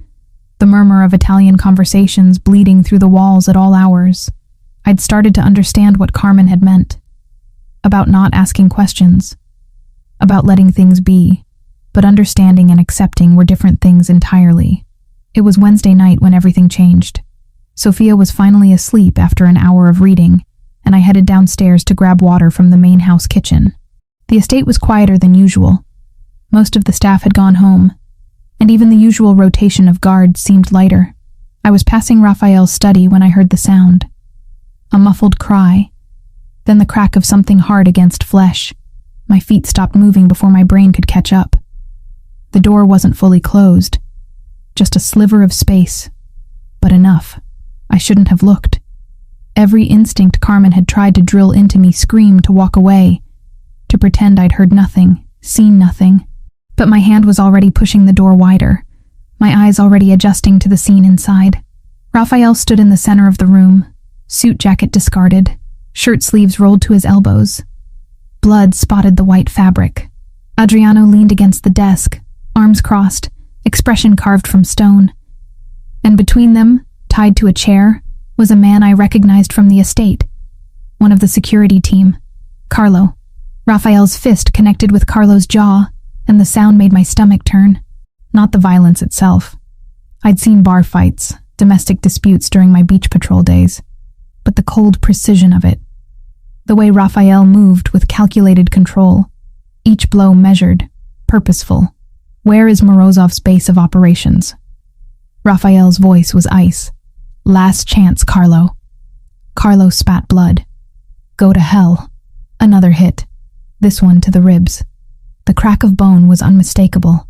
the murmur of Italian conversations bleeding through the walls at all hours. I'd started to understand what Carmen had meant, about not asking questions, about letting things be. But understanding and accepting were different things entirely. It was Wednesday night when everything changed. Sophia was finally asleep after an hour of reading, and I headed downstairs to grab water from the main house kitchen. The estate was quieter than usual. Most of the staff had gone home, and even the usual rotation of guards seemed lighter. I was passing Raphael's study when I heard the sound. A muffled cry, then the crack of something hard against flesh. My feet stopped moving before my brain could catch up. The door wasn't fully closed, just a sliver of space, but enough. I shouldn't have looked. Every instinct Carmen had tried to drill into me screamed to walk away, to pretend I'd heard nothing, seen nothing. But my hand was already pushing the door wider, my eyes already adjusting to the scene inside. Raphael stood in the center of the room, suit jacket discarded, shirt sleeves rolled to his elbows. Blood spotted the white fabric. Adriano leaned against the desk, arms crossed, expression carved from stone. And between them, tied to a chair, was a man I recognized from the estate, one of the security team, Carlo. Raphael's fist connected with Carlo's jaw, and the sound made my stomach turn. Not the violence itself. I'd seen bar fights, domestic disputes during my beach patrol days, but the cold precision of it. The way Raphael moved with calculated control, each blow measured, purposeful. Where is Morozov's base of operations? Raphael's voice was ice. Last chance, Carlo. Carlo spat blood. Go to hell. Another hit. This one to the ribs. The crack of bone was unmistakable.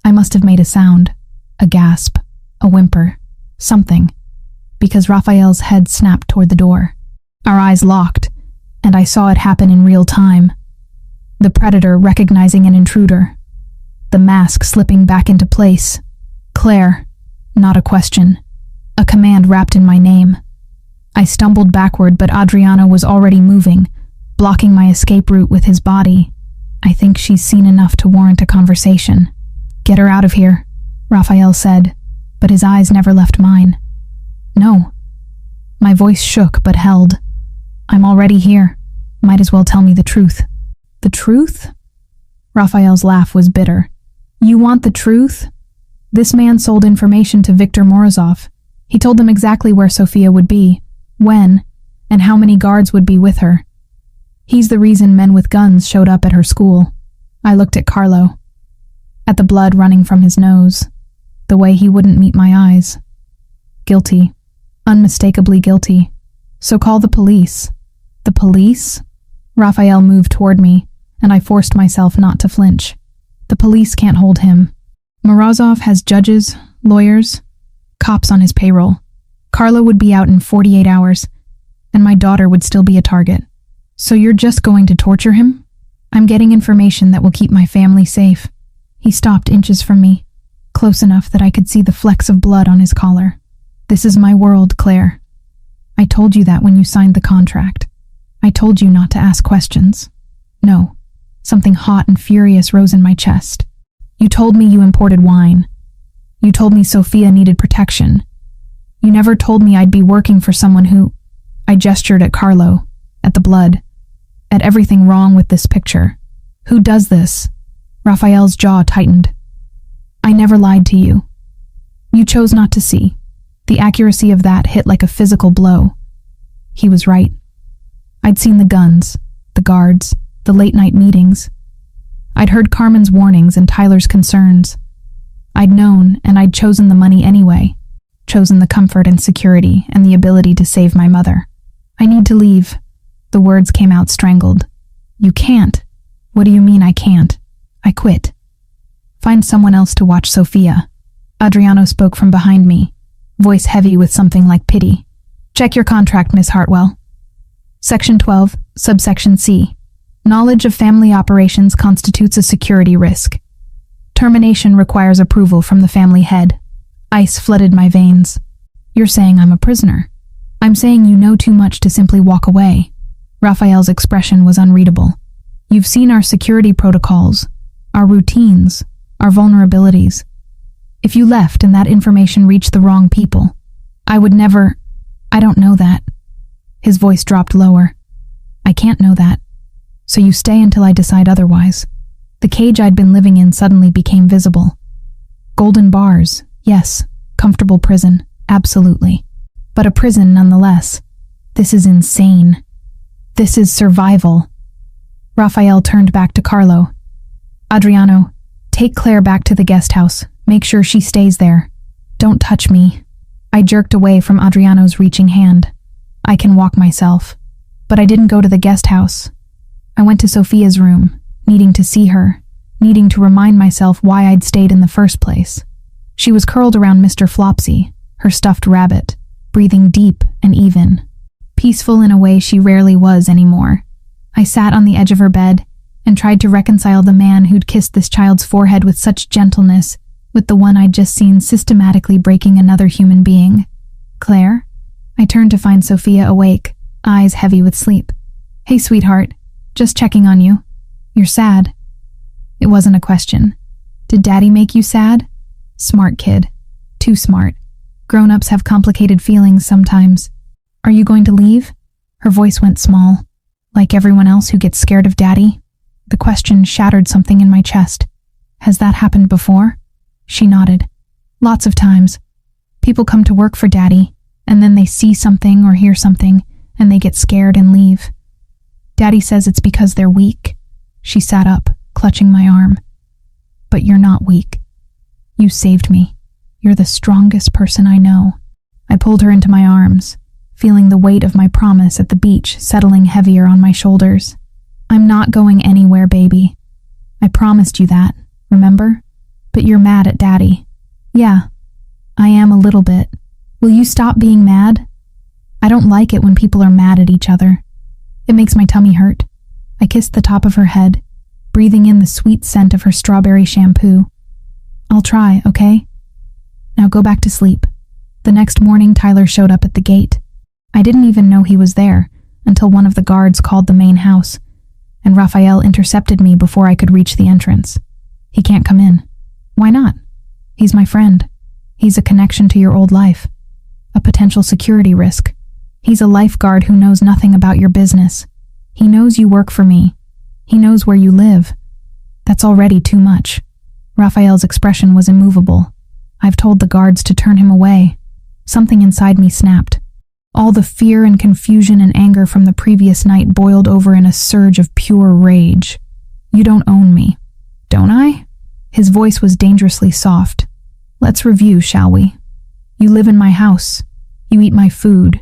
I must have made a sound. A gasp. A whimper. Something. Because Raphael's head snapped toward the door. Our eyes locked, and I saw it happen in real time. The predator recognizing an intruder. The mask slipping back into place. Claire. Not a question. A command wrapped in my name. I stumbled backward, but Adriano was already moving, blocking my escape route with his body. I think she's seen enough to warrant a conversation. Get her out of here, Raphael said, but his eyes never left mine. No. My voice shook but held. I'm already here. Might as well tell me the truth. The truth? Raphael's laugh was bitter. You want the truth? This man sold information to Viktor Morozov. He told them exactly where Sofia would be, when, and how many guards would be with her. He's the reason men with guns showed up at her school. I looked at Carlo. At the blood running from his nose. The way he wouldn't meet my eyes. Guilty. Unmistakably guilty. So call the police. The police? Raphael moved toward me, and I forced myself not to flinch. The police can't hold him. Morozov has judges, lawyers, cops on his payroll. Carlo would be out in 48 hours, and my daughter would still be a target. So you're just going to torture him? I'm getting information that will keep my family safe. He stopped inches from me, close enough that I could see the flecks of blood on his collar. This is my world, Claire. I told you that when you signed the contract. I told you not to ask questions. No, something hot and furious rose in my chest. You told me you imported wine. You told me Sofia needed protection. You never told me I'd be working for someone who... I gestured at Carlo, at the blood, at everything wrong with this picture. Who does this? Raphael's jaw tightened. I never lied to you. You chose not to see. The accuracy of that hit like a physical blow. He was right. I'd seen the guns, the guards, the late-night meetings. I'd heard Carmen's warnings and Tyler's concerns. I'd known, and I'd chosen the money anyway. Chosen the comfort and security and the ability to save my mother. I need to leave. The words came out strangled. You can't. What do you mean I can't? I quit. Find someone else to watch Sofia. Adriano spoke from behind me, voice heavy with something like pity. Check your contract, Miss Hartwell. Section 12, subsection C. Knowledge of family operations constitutes a security risk. Termination requires approval from the family head. Ice flooded my veins. You're saying I'm a prisoner. I'm saying you know too much to simply walk away. Raphael's expression was unreadable. You've seen our security protocols, our routines, our vulnerabilities. If you left and that information reached the wrong people, I would never... I don't know that. His voice dropped lower. I can't know that. So you stay until I decide otherwise. The cage I'd been living in suddenly became visible. Golden bars, yes. Comfortable prison, absolutely. But a prison nonetheless. This is insane. This is survival. Raphael turned back to Carlo. Adriano, take Claire back to the guest house. Make sure she stays there. Don't touch me. I jerked away from Adriano's reaching hand. I can walk myself. But I didn't go to the guest house. I went to Sofia's room, needing to see her, needing to remind myself why I'd stayed in the first place. She was curled around Mr. Flopsy, her stuffed rabbit, breathing deep and even. Peaceful in a way she rarely was anymore. I sat on the edge of her bed and tried to reconcile the man who'd kissed this child's forehead with such gentleness with the one I'd just seen systematically breaking another human being. Claire? I turned to find Sofia awake, eyes heavy with sleep. Hey, sweetheart. Just checking on you. You're sad. It wasn't a question. Did Daddy make you sad? Smart kid. Too smart. Grown-ups have complicated feelings sometimes. Are you going to leave? Her voice went small. Like everyone else who gets scared of Daddy? The question shattered something in my chest. Has that happened before? She nodded. Lots of times. People come to work for Daddy, and then they see something or hear something, and they get scared and leave. Daddy says it's because they're weak. She sat up, clutching my arm. But you're not weak. You saved me. You're the strongest person I know. I pulled her into my arms, feeling the weight of my promise at the beach settling heavier on my shoulders. I'm not going anywhere, baby. I promised you that, remember? But you're mad at Daddy. Yeah, I am a little bit. Will you stop being mad? I don't like it when people are mad at each other. It makes my tummy hurt. I kissed the top of her head, breathing in the sweet scent of her strawberry shampoo. I'll try, okay? Now go back to sleep. The next morning, Tyler showed up at the gate. I didn't even know he was there until one of the guards called the main house, and Raphael intercepted me before I could reach the entrance. He can't come in. Why not? He's my friend. He's a connection to your old life. A potential security risk. He's a lifeguard who knows nothing about your business. He knows you work for me. He knows where you live. That's already too much. Raphael's expression was immovable. I've told the guards to turn him away. Something inside me snapped. All the fear and confusion and anger from the previous night boiled over in a surge of pure rage. You don't own me, don't I? His voice was dangerously soft. Let's review, shall we? You live in my house. You eat my food.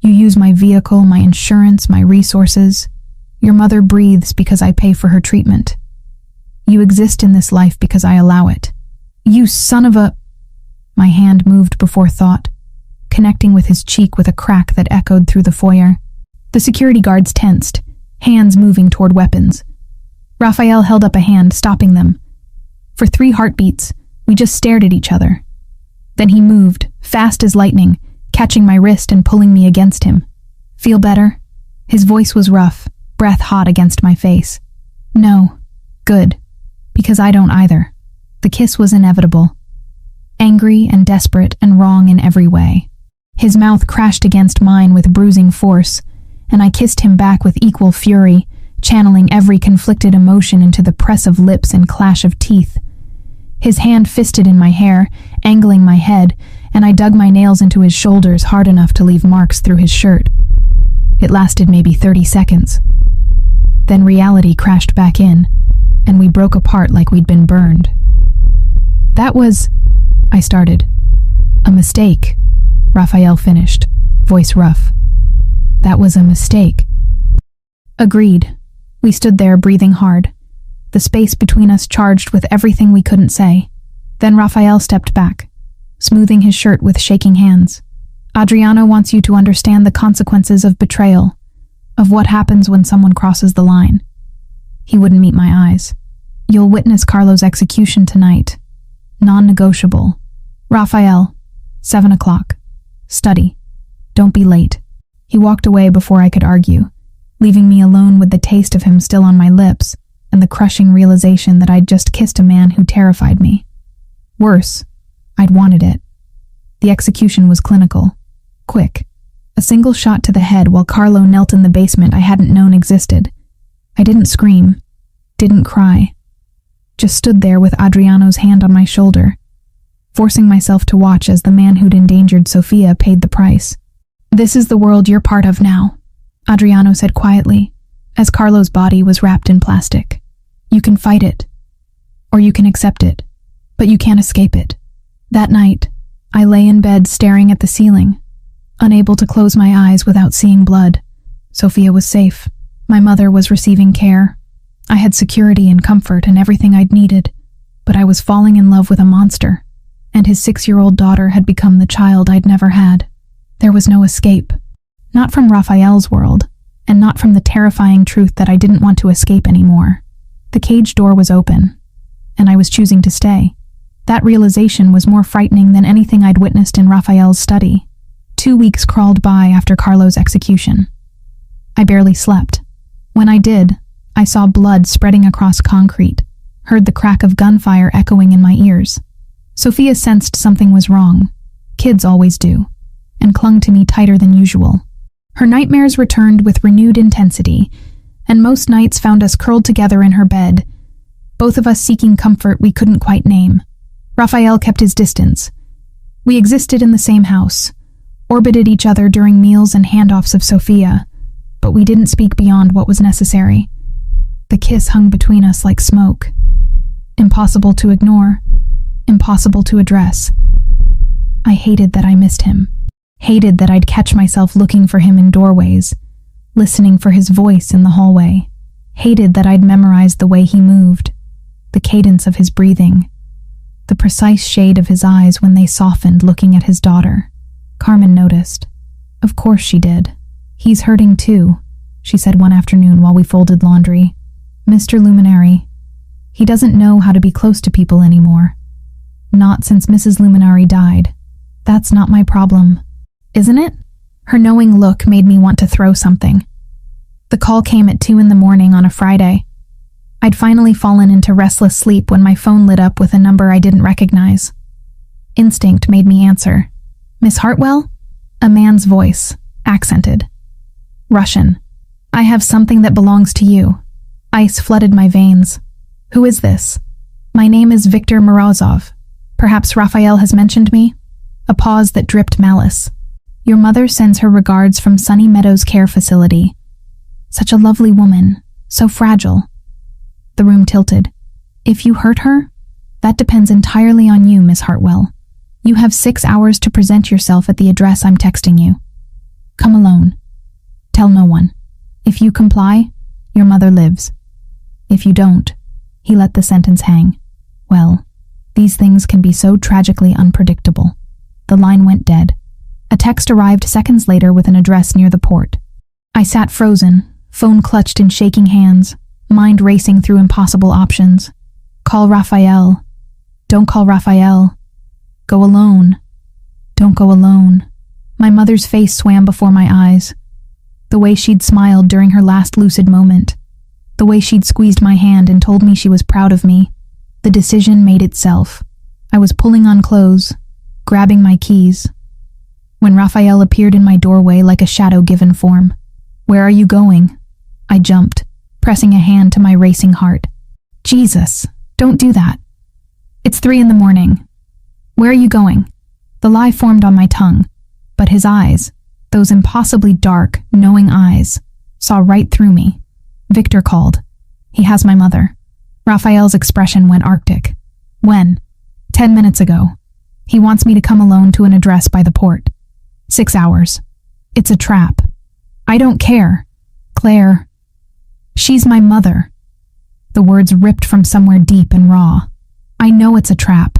You use my vehicle, my insurance, my resources. Your mother breathes because I pay for her treatment. You exist in this life because I allow it. You son of a... My hand moved before thought, connecting with his cheek with a crack that echoed through the foyer. The security guards tensed, hands moving toward weapons. Raphael held up a hand, stopping them. For 3 heartbeats, we just stared at each other. Then he moved, fast as lightning, catching my wrist and pulling me against him. Feel better? His voice was rough, breath hot against my face. No. Good. Because I don't either. The kiss was inevitable. Angry and desperate and wrong in every way. His mouth crashed against mine with bruising force, and I kissed him back with equal fury, channeling every conflicted emotion into the press of lips and clash of teeth. His hand fisted in my hair, angling my head, and I dug my nails into his shoulders hard enough to leave marks through his shirt. It lasted maybe 30 seconds. Then reality crashed back in, and we broke apart like we'd been burned. That was... I started. A mistake, Raphael finished, voice rough. That was a mistake. Agreed. We stood there breathing hard, the space between us charged with everything we couldn't say. Then Raphael stepped back, smoothing his shirt with shaking hands. Adriano wants you to understand the consequences of betrayal, of what happens when someone crosses the line. He wouldn't meet my eyes. You'll witness Carlo's execution tonight. Non-negotiable. Raphael, 7 o'clock. Study. Don't be late. He walked away before I could argue, leaving me alone with the taste of him still on my lips and the crushing realization that I'd just kissed a man who terrified me. Worse, I'd wanted it. The execution was clinical. Quick. A single shot to the head while Carlo knelt in the basement I hadn't known existed. I didn't scream. Didn't cry. Just stood there with Adriano's hand on my shoulder, forcing myself to watch as the man who'd endangered Sophia paid the price. This is the world you're part of now, Adriano said quietly, as Carlo's body was wrapped in plastic. You can fight it, or you can accept it, but you can't escape it. That night, I lay in bed staring at the ceiling, unable to close my eyes without seeing blood. Sophia was safe. My mother was receiving care. I had security and comfort and everything I'd needed, but I was falling in love with a monster, and his 6-year-old daughter had become the child I'd never had. There was no escape. Not from Raphael's world, and not from the terrifying truth that I didn't want to escape anymore. The cage door was open, and I was choosing to stay. That realization was more frightening than anything I'd witnessed in Raphael's study. 2 weeks crawled by after Carlo's execution. I barely slept. When I did, I saw blood spreading across concrete, heard the crack of gunfire echoing in my ears. Sophia sensed something was wrong. Kids always do, and clung to me tighter than usual. Her nightmares returned with renewed intensity, and most nights found us curled together in her bed, both of us seeking comfort we couldn't quite name. Raphael kept his distance. We existed in the same house, orbited each other during meals and handoffs of Sophia, but we didn't speak beyond what was necessary. The kiss hung between us like smoke. Impossible to ignore, impossible to address, I hated that I missed him. Hated that I'd catch myself looking for him in doorways, listening for his voice in the hallway. Hated that I'd memorized the way he moved, the cadence of his breathing, the precise shade of his eyes when they softened looking at his daughter. Carmen noticed. Of course she did. He's hurting too, she said one afternoon while we folded laundry. Mr. Luminari. He doesn't know how to be close to people anymore. Not since Mrs. Luminari died. That's not my problem, isn't it? Her knowing look made me want to throw something. The call came at 2 a.m. on a Friday. I'd finally fallen into restless sleep when my phone lit up with a number I didn't recognize. Instinct made me answer. Miss Hartwell? A man's voice, accented. Russian. I have something that belongs to you. Ice flooded my veins. Who is this? My name is Viktor Morozov. Perhaps Raphael has mentioned me? A pause that dripped malice. Your mother sends her regards from Sunny Meadows Care Facility. Such a lovely woman, so fragile. The room tilted. If you hurt her, that depends entirely on you, Miss Hartwell. You have 6 hours to present yourself at the address I'm texting you. Come alone. Tell no one. If you comply, your mother lives. If you don't, he let the sentence hang. Well, these things can be so tragically unpredictable. The line went dead. A text arrived seconds later with an address near the port. I sat frozen, phone clutched in shaking hands, mind racing through impossible options. Call Raphael. Don't call Raphael. Go alone. Don't go alone. My mother's face swam before my eyes. The way she'd smiled during her last lucid moment. The way she'd squeezed my hand and told me she was proud of me. The decision made itself. I was pulling on clothes, grabbing my keys, when Raphael appeared in my doorway like a shadow given form. Where are you going? I jumped, pressing a hand to my racing heart. Jesus, don't do that. It's 3 a.m. Where are you going? The lie formed on my tongue, but his eyes, those impossibly dark, knowing eyes, saw right through me. Victor called. He has my mother. Raphael's expression went arctic. When? 10 minutes ago. He wants me to come alone to an address by the port. 6 hours. It's a trap. I don't care. Claire. She's my mother. The words ripped from somewhere deep and raw. I know it's a trap.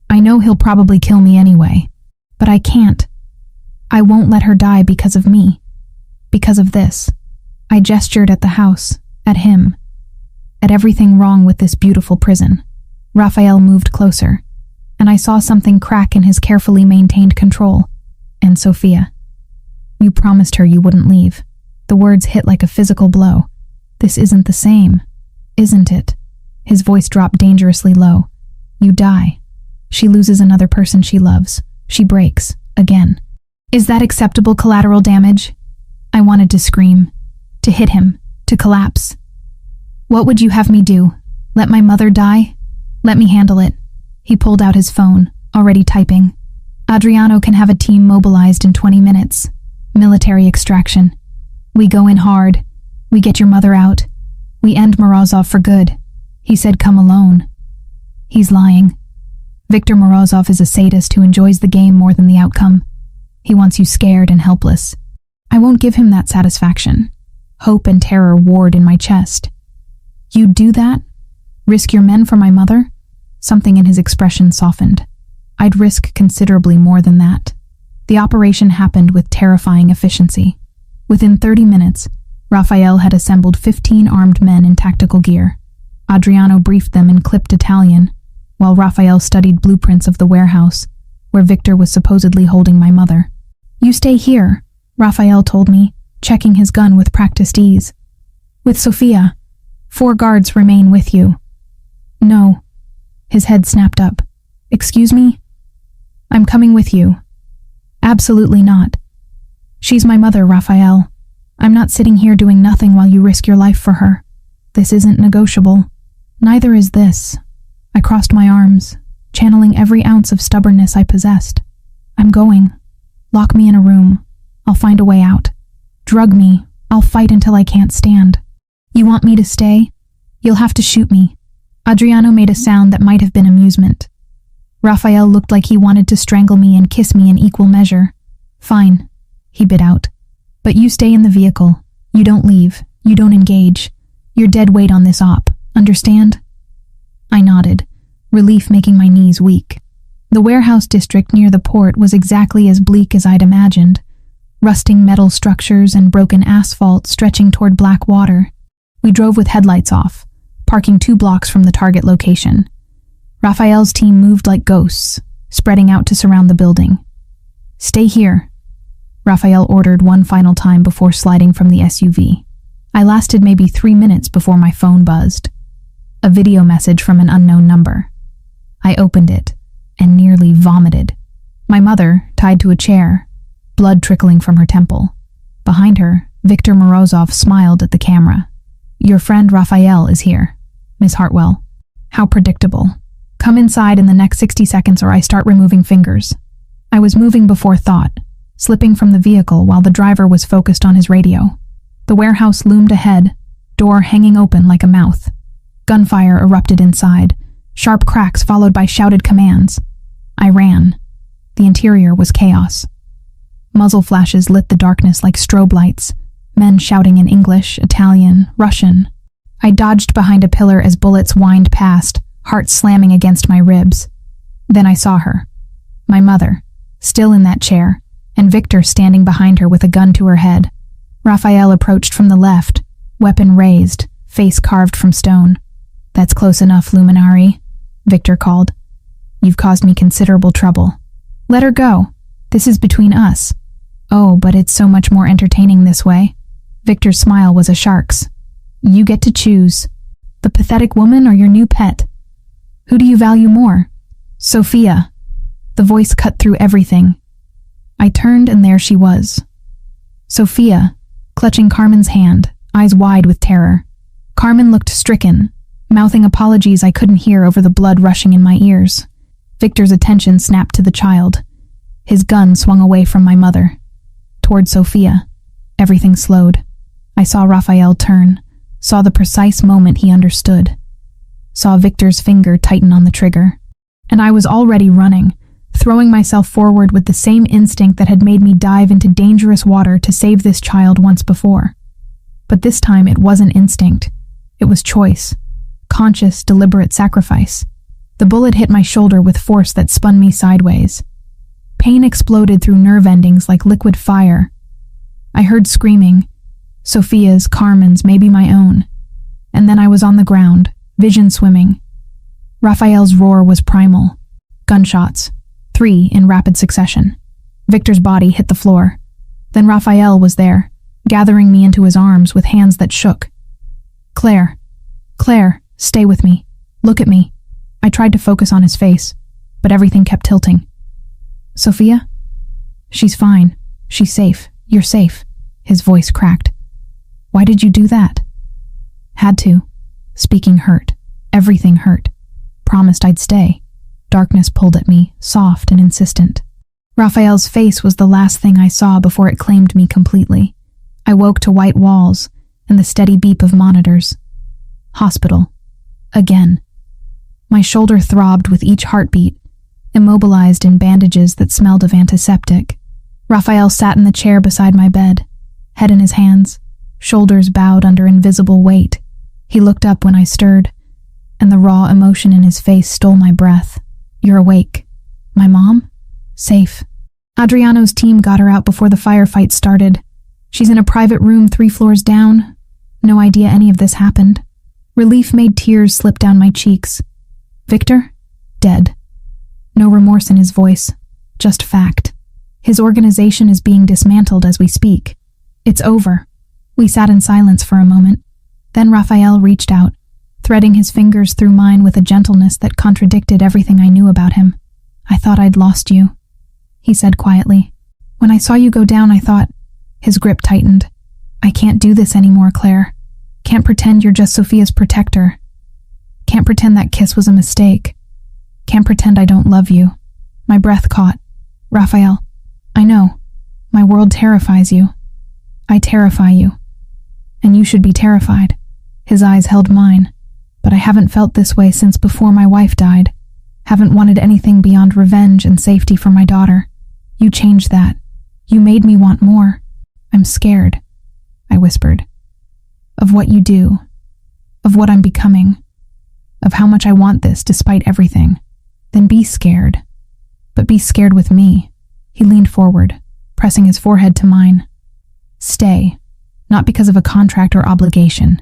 I know he'll probably kill me anyway. But I can't. I won't let her die because of me. Because of this. I gestured at the house, at him, at everything wrong with this beautiful prison. Raphael moved closer, and I saw something crack in his carefully maintained control. And Sophia. You promised her you wouldn't leave. The words hit like a physical blow. This isn't the same, isn't it? His voice dropped dangerously low. You die. She loses another person she loves. She breaks, again. Is that acceptable collateral damage? I wanted to scream, to hit him, to collapse. What would you have me do? Let my mother die? Let me handle it. He pulled out his phone, already typing. Adriano can have a team mobilized in 20 minutes. Military extraction. We go in hard. We get your mother out. We end Morozov for good. He said come alone. He's lying. Viktor Morozov is a sadist who enjoys the game more than the outcome. He wants you scared and helpless. I won't give him that satisfaction. Hope and terror warred in my chest. You'd do that? Risk your men for my mother? Something in his expression softened. I'd risk considerably more than that. The operation happened with terrifying efficiency. Within 30 minutes, Raphael had assembled 15 armed men in tactical gear. Adriano briefed them in clipped Italian, while Raphael studied blueprints of the warehouse, where Victor was supposedly holding my mother. You stay here, Raphael told me, checking his gun with practiced ease. With Sophia. 4 guards remain with you. No. His head snapped up. Excuse me? I'm coming with you. Absolutely not. She's my mother, Raphael. I'm not sitting here doing nothing while you risk your life for her. This isn't negotiable. Neither is this. I crossed my arms, channeling every ounce of stubbornness I possessed. I'm going. Lock me in a room. I'll find a way out. Drug me. I'll fight until I can't stand. You want me to stay? You'll have to shoot me. Adriano made a sound that might have been amusement. Raphael looked like he wanted to strangle me and kiss me in equal measure. Fine, he bit out. But you stay in the vehicle. You don't leave. You don't engage. You're dead weight on this op. Understand? I nodded, relief making my knees weak. The warehouse district near the port was exactly as bleak as I'd imagined. Rusting metal structures and broken asphalt stretching toward black water. We drove with headlights off, parking 2 blocks from the target location. Raphael's team moved like ghosts, spreading out to surround the building. Stay here, Raphael ordered one final time before sliding from the SUV. I lasted maybe 3 minutes before my phone buzzed. A video message from an unknown number. I opened it and nearly vomited. My mother, tied to a chair, blood trickling from her temple. Behind her, Victor Morozov smiled at the camera. Your friend Raphael is here, Miss Hartwell. How predictable. Come inside in the next 60 seconds or I start removing fingers. I was moving before thought, slipping from the vehicle while the driver was focused on his radio. The warehouse loomed ahead, door hanging open like a mouth. Gunfire erupted inside, sharp cracks followed by shouted commands. I ran. The interior was chaos. Muzzle flashes lit the darkness like strobe lights, men shouting in English, Italian, Russian. I dodged behind a pillar as bullets whined past, heart slamming against my ribs. Then I saw her. My mother, still in that chair, and Victor standing behind her with a gun to her head. Raphael approached from the left, weapon raised, face carved from stone. That's close enough, Luminari, Victor called. You've caused me considerable trouble. Let her go. This is between us. Oh, but it's so much more entertaining this way. Victor's smile was a shark's. You get to choose. The pathetic woman or your new pet? Who do you value more? Sophia. The voice cut through everything. I turned and there she was. Sophia, clutching Carmen's hand, eyes wide with terror. Carmen looked stricken, mouthing apologies I couldn't hear over the blood rushing in my ears. Victor's attention snapped to the child. His gun swung away from my mother. Toward Sophia. Everything slowed. I saw Raphael turn, saw the precise moment he understood. Saw Victor's finger tighten on the trigger. And I was already running, throwing myself forward with the same instinct that had made me dive into dangerous water to save this child once before. But this time it wasn't instinct. It was choice. Conscious, deliberate sacrifice. The bullet hit my shoulder with force that spun me sideways. Pain exploded through nerve endings like liquid fire. I heard screaming. Sophia's, Carmen's, maybe my own. And then I was on the ground, vision swimming. Raphael's roar was primal. Gunshots. 3 in rapid succession. Victor's body hit the floor. Then Raphael was there, gathering me into his arms with hands that shook. Claire, stay with me. Look at me. I tried to focus on his face, but everything kept tilting. Sophia? She's fine. She's safe. You're safe. His voice cracked. Why did you do that? Had to. Speaking hurt. Everything hurt. Promised I'd stay. Darkness pulled at me, soft and insistent. Raphael's face was the last thing I saw before it claimed me completely. I woke to white walls and the steady beep of monitors. Hospital. Again. My shoulder throbbed with each heartbeat, immobilized in bandages that smelled of antiseptic. Raphael sat in the chair beside my bed, head in his hands, shoulders bowed under invisible weight. He looked up when I stirred, and the raw emotion in his face stole my breath. You're awake. My mom? Safe. Adriano's team got her out before the firefight started. She's in a private room 3 floors down. No idea any of this happened. Relief made tears slip down my cheeks. Victor? Dead. No remorse in his voice. Just fact. His organization is being dismantled as we speak. It's over. We sat in silence for a moment. Then Raphael reached out, threading his fingers through mine with a gentleness that contradicted everything I knew about him. I thought I'd lost you, he said quietly. When I saw you go down, I thought... His grip tightened. I can't do this anymore, Claire. Can't pretend you're just Sophia's protector. Can't pretend that kiss was a mistake. Can't pretend I don't love you. My breath caught. Raphael, I know. My world terrifies you. I terrify you. And you should be terrified. His eyes held mine. But I haven't felt this way since before my wife died. Haven't wanted anything beyond revenge and safety for my daughter. You changed that. You made me want more. I'm scared, I whispered. Of what you do. Of what I'm becoming. Of how much I want this despite everything. Then be scared. But be scared with me. He leaned forward, pressing his forehead to mine. Stay. Not because of a contract or obligation.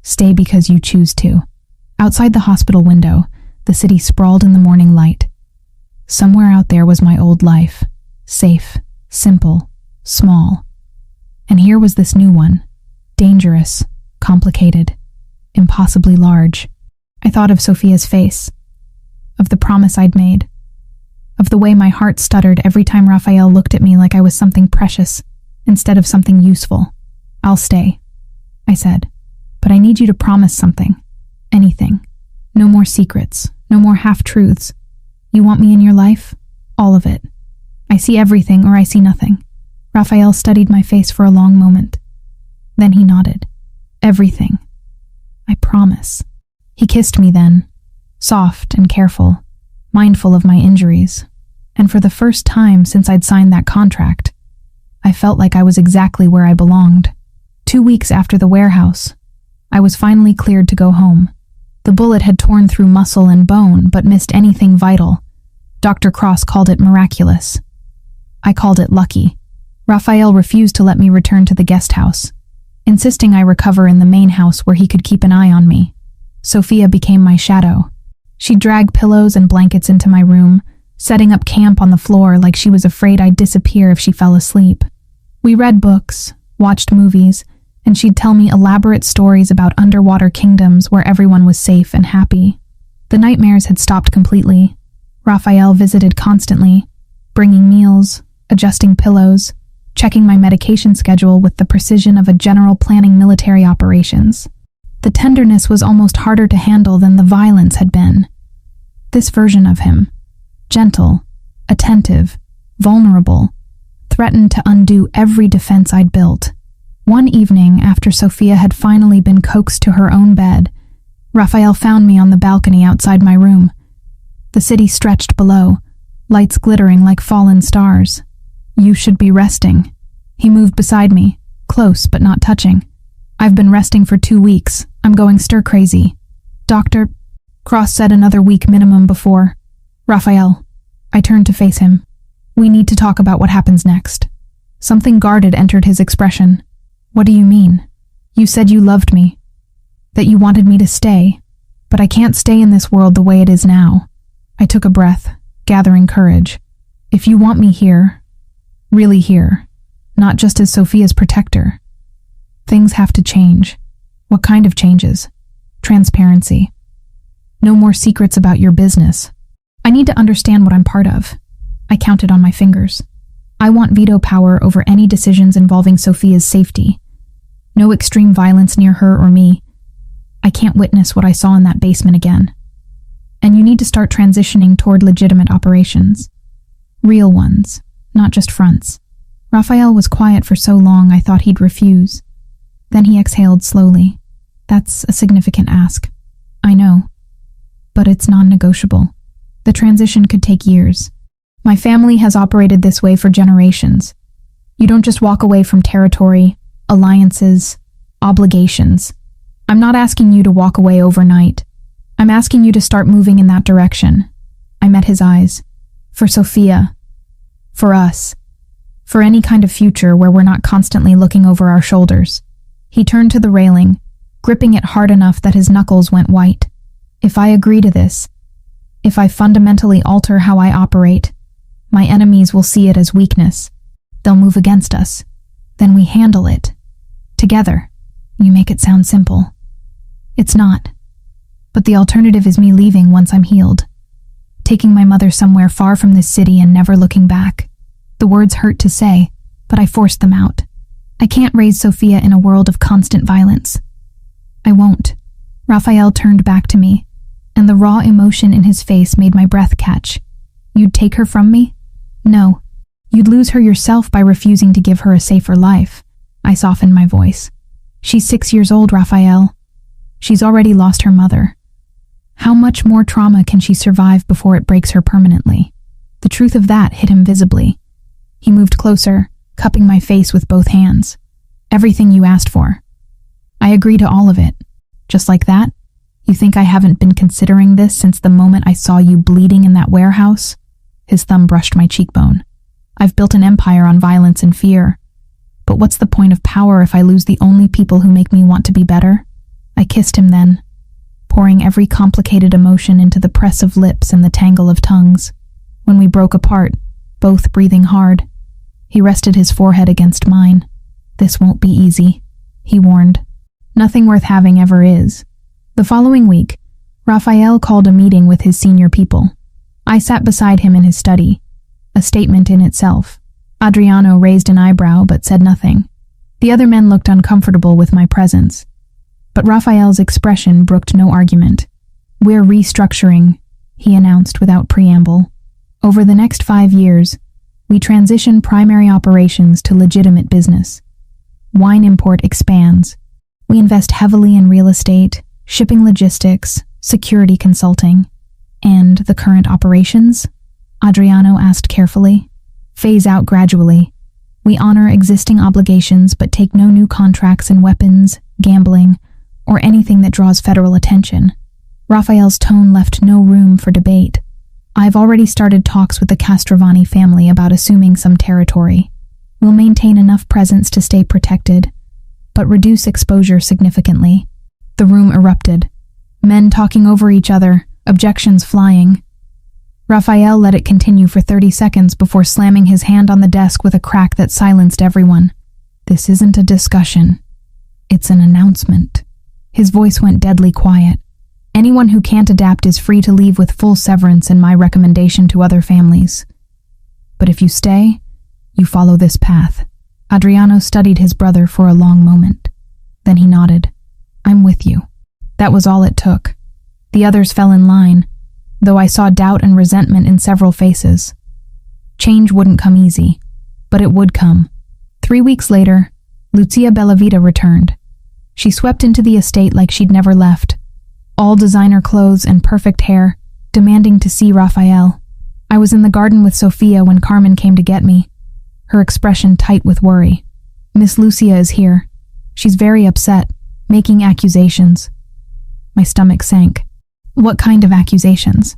Stay because you choose to. Outside the hospital window, the city sprawled in the morning light. Somewhere out there was my old life. Safe, simple, small. And here was this new one. Dangerous, complicated, impossibly large. I thought of Sophia's face. Of the promise I'd made. Of the way my heart stuttered every time Raphael looked at me like I was something precious instead of something useful. I'll stay, I said. But I need you to promise something. Anything. No more secrets. No more half-truths. You want me in your life? All of it. I see everything or I see nothing. Raphael studied my face for a long moment. Then he nodded. Everything. I promise. He kissed me then, soft and careful, mindful of my injuries. And for the first time since I'd signed that contract, I felt like I was exactly where I belonged. 2 weeks after the warehouse, I was finally cleared to go home. The bullet had torn through muscle and bone, but missed anything vital. Dr. Cross called it miraculous. I called it lucky. Raphael refused to let me return to the guest house, insisting I recover in the main house where he could keep an eye on me. Sophia became my shadow. She'd drag pillows and blankets into my room, setting up camp on the floor like she was afraid I'd disappear if she fell asleep. We read books, watched movies, and she'd tell me elaborate stories about underwater kingdoms where everyone was safe and happy. The nightmares had stopped completely. Raphael visited constantly, bringing meals, adjusting pillows, checking my medication schedule with the precision of a general planning military operations. The tenderness was almost harder to handle than the violence had been. This version of him, gentle, attentive, vulnerable, threatened to undo every defense I'd built. One evening, after Sophia had finally been coaxed to her own bed, Raphael found me on the balcony outside my room. The city stretched below, lights glittering like fallen stars. You should be resting. He moved beside me, close but not touching. I've been resting for 2 weeks. I'm going stir-crazy. Dr. Cross said another week minimum before. Raphael. I turned to face him. We need to talk about what happens next. Something guarded entered his expression. What do you mean? You said you loved me. That you wanted me to stay. But I can't stay in this world the way it is now. I took a breath, gathering courage. If you want me here, really here, not just as Sophia's protector, things have to change. What kind of changes? Transparency. No more secrets about your business. I need to understand what I'm part of. I counted on my fingers. I want veto power over any decisions involving Sophia's safety. No extreme violence near her or me. I can't witness what I saw in that basement again. And you need to start transitioning toward legitimate operations. Real ones, not just fronts. Raphael was quiet for so long I thought he'd refuse. Then he exhaled slowly. That's a significant ask. I know. But it's non-negotiable. The transition could take years. My family has operated this way for generations. You don't just walk away from territory, alliances, obligations. I'm not asking you to walk away overnight. I'm asking you to start moving in that direction. I met his eyes. For Sophia. For us. For any kind of future where we're not constantly looking over our shoulders. He turned to the railing, gripping it hard enough that his knuckles went white. If I agree to this, if I fundamentally alter how I operate, my enemies will see it as weakness. They'll move against us. Then we handle it. Together. You make it sound simple. It's not. But the alternative is me leaving once I'm healed. Taking my mother somewhere far from this city and never looking back. The words hurt to say, but I forced them out. I can't raise Sophia in a world of constant violence. I won't. Raphael turned back to me, and the raw emotion in his face made my breath catch. You'd take her from me? No. You'd lose her yourself by refusing to give her a safer life. I softened my voice. She's 6 years old, Raphael. She's already lost her mother. How much more trauma can she survive before it breaks her permanently? The truth of that hit him visibly. He moved closer, cupping my face with both hands. Everything you asked for. I agree to all of it. Just like that? You think I haven't been considering this since the moment I saw you bleeding in that warehouse? His thumb brushed my cheekbone. I've built an empire on violence and fear. But what's the point of power if I lose the only people who make me want to be better? I kissed him then, pouring every complicated emotion into the press of lips and the tangle of tongues. When we broke apart, both breathing hard, he rested his forehead against mine. This won't be easy, he warned. Nothing worth having ever is. The following week, Raphael called a meeting with his senior people. I sat beside him in his study, a statement in itself. Adriano raised an eyebrow but said nothing. The other men looked uncomfortable with my presence. But Raphael's expression brooked no argument. We're restructuring, he announced without preamble. Over the next 5 years, we transition primary operations to legitimate business. Wine import expands. We invest heavily in real estate, shipping logistics, security consulting. And the current operations? Adriano asked carefully. Phase out gradually. We honor existing obligations but take no new contracts in weapons, gambling, or anything that draws federal attention. Raphael's tone left no room for debate. I've already started talks with the Castrovani family about assuming some territory. We'll maintain enough presence to stay protected, but reduce exposure significantly. The room erupted. Men talking over each other, objections flying. Raphael let it continue for 30 seconds before slamming his hand on the desk with a crack that silenced everyone. This isn't a discussion. It's an announcement. His voice went deadly quiet. Anyone who can't adapt is free to leave with full severance in my recommendation to other families. But if you stay, you follow this path. Adriano studied his brother for a long moment. Then he nodded. I'm with you. That was all it took. The others fell in line, though I saw doubt and resentment in several faces. Change wouldn't come easy, but it would come. 3 weeks later, Lucia Bellavita returned. She swept into the estate like she'd never left, all designer clothes and perfect hair, demanding to see Raphael. I was in the garden with Sophia when Carmen came to get me, her expression tight with worry. Miss Lucia is here. She's very upset, making accusations. My stomach sank. What kind of accusations?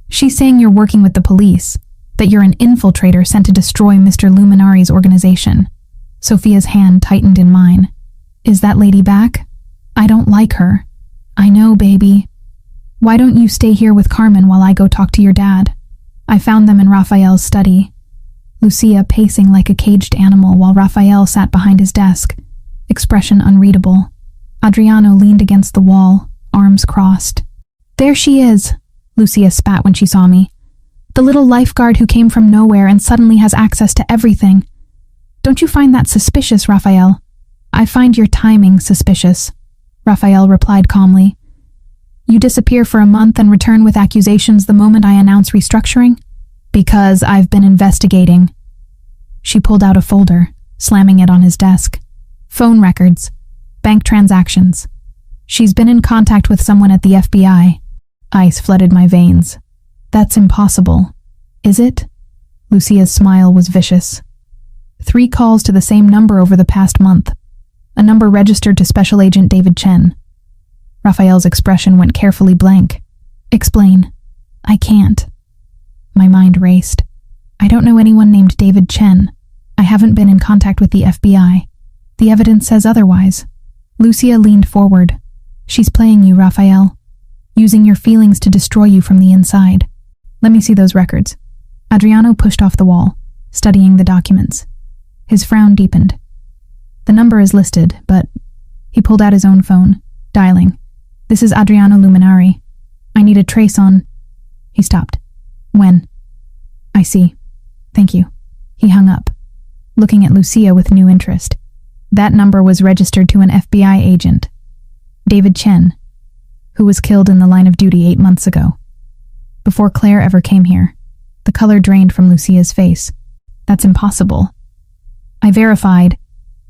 She's saying you're working with the police, that you're an infiltrator sent to destroy Mr. Luminari's organization. Sophia's hand tightened in mine. Is that lady back? I don't like her. I know, baby. Why don't you stay here with Carmen while I go talk to your dad? I found them in Raphael's study. Lucia pacing like a caged animal while Raphael sat behind his desk, expression unreadable. Adriano leaned against the wall, arms crossed. There she is, Lucia spat when she saw me. The little lifeguard who came from nowhere and suddenly has access to everything. Don't you find that suspicious, Raphael? I find your timing suspicious, Raphael replied calmly. You disappear for a month and return with accusations the moment I announce restructuring? Because I've been investigating. She pulled out a folder, slamming it on his desk. Phone records. Bank transactions. She's been in contact with someone at the FBI. Ice flooded my veins. That's impossible. Is it? Lucia's smile was vicious. 3 calls to the same number over the past month. A number registered to Special Agent David Chen. Raphael's expression went carefully blank. Explain. I can't. My mind raced. I don't know anyone named David Chen. I haven't been in contact with the FBI. The evidence says otherwise. Lucia leaned forward. She's playing you, Raphael. Using your feelings to destroy you from the inside. Let me see those records. Adriano pushed off the wall, studying the documents. His frown deepened. The number is listed, but... He pulled out his own phone, dialing. This is Adriano Luminari. I need a trace on... He stopped. When? I see. Thank you. He hung up, looking at Lucia with new interest. That number was registered to an FBI agent. David Chen, who was killed in the line of duty 8 months ago. Before Claire ever came here, the color drained from Lucia's face. That's impossible. I verified.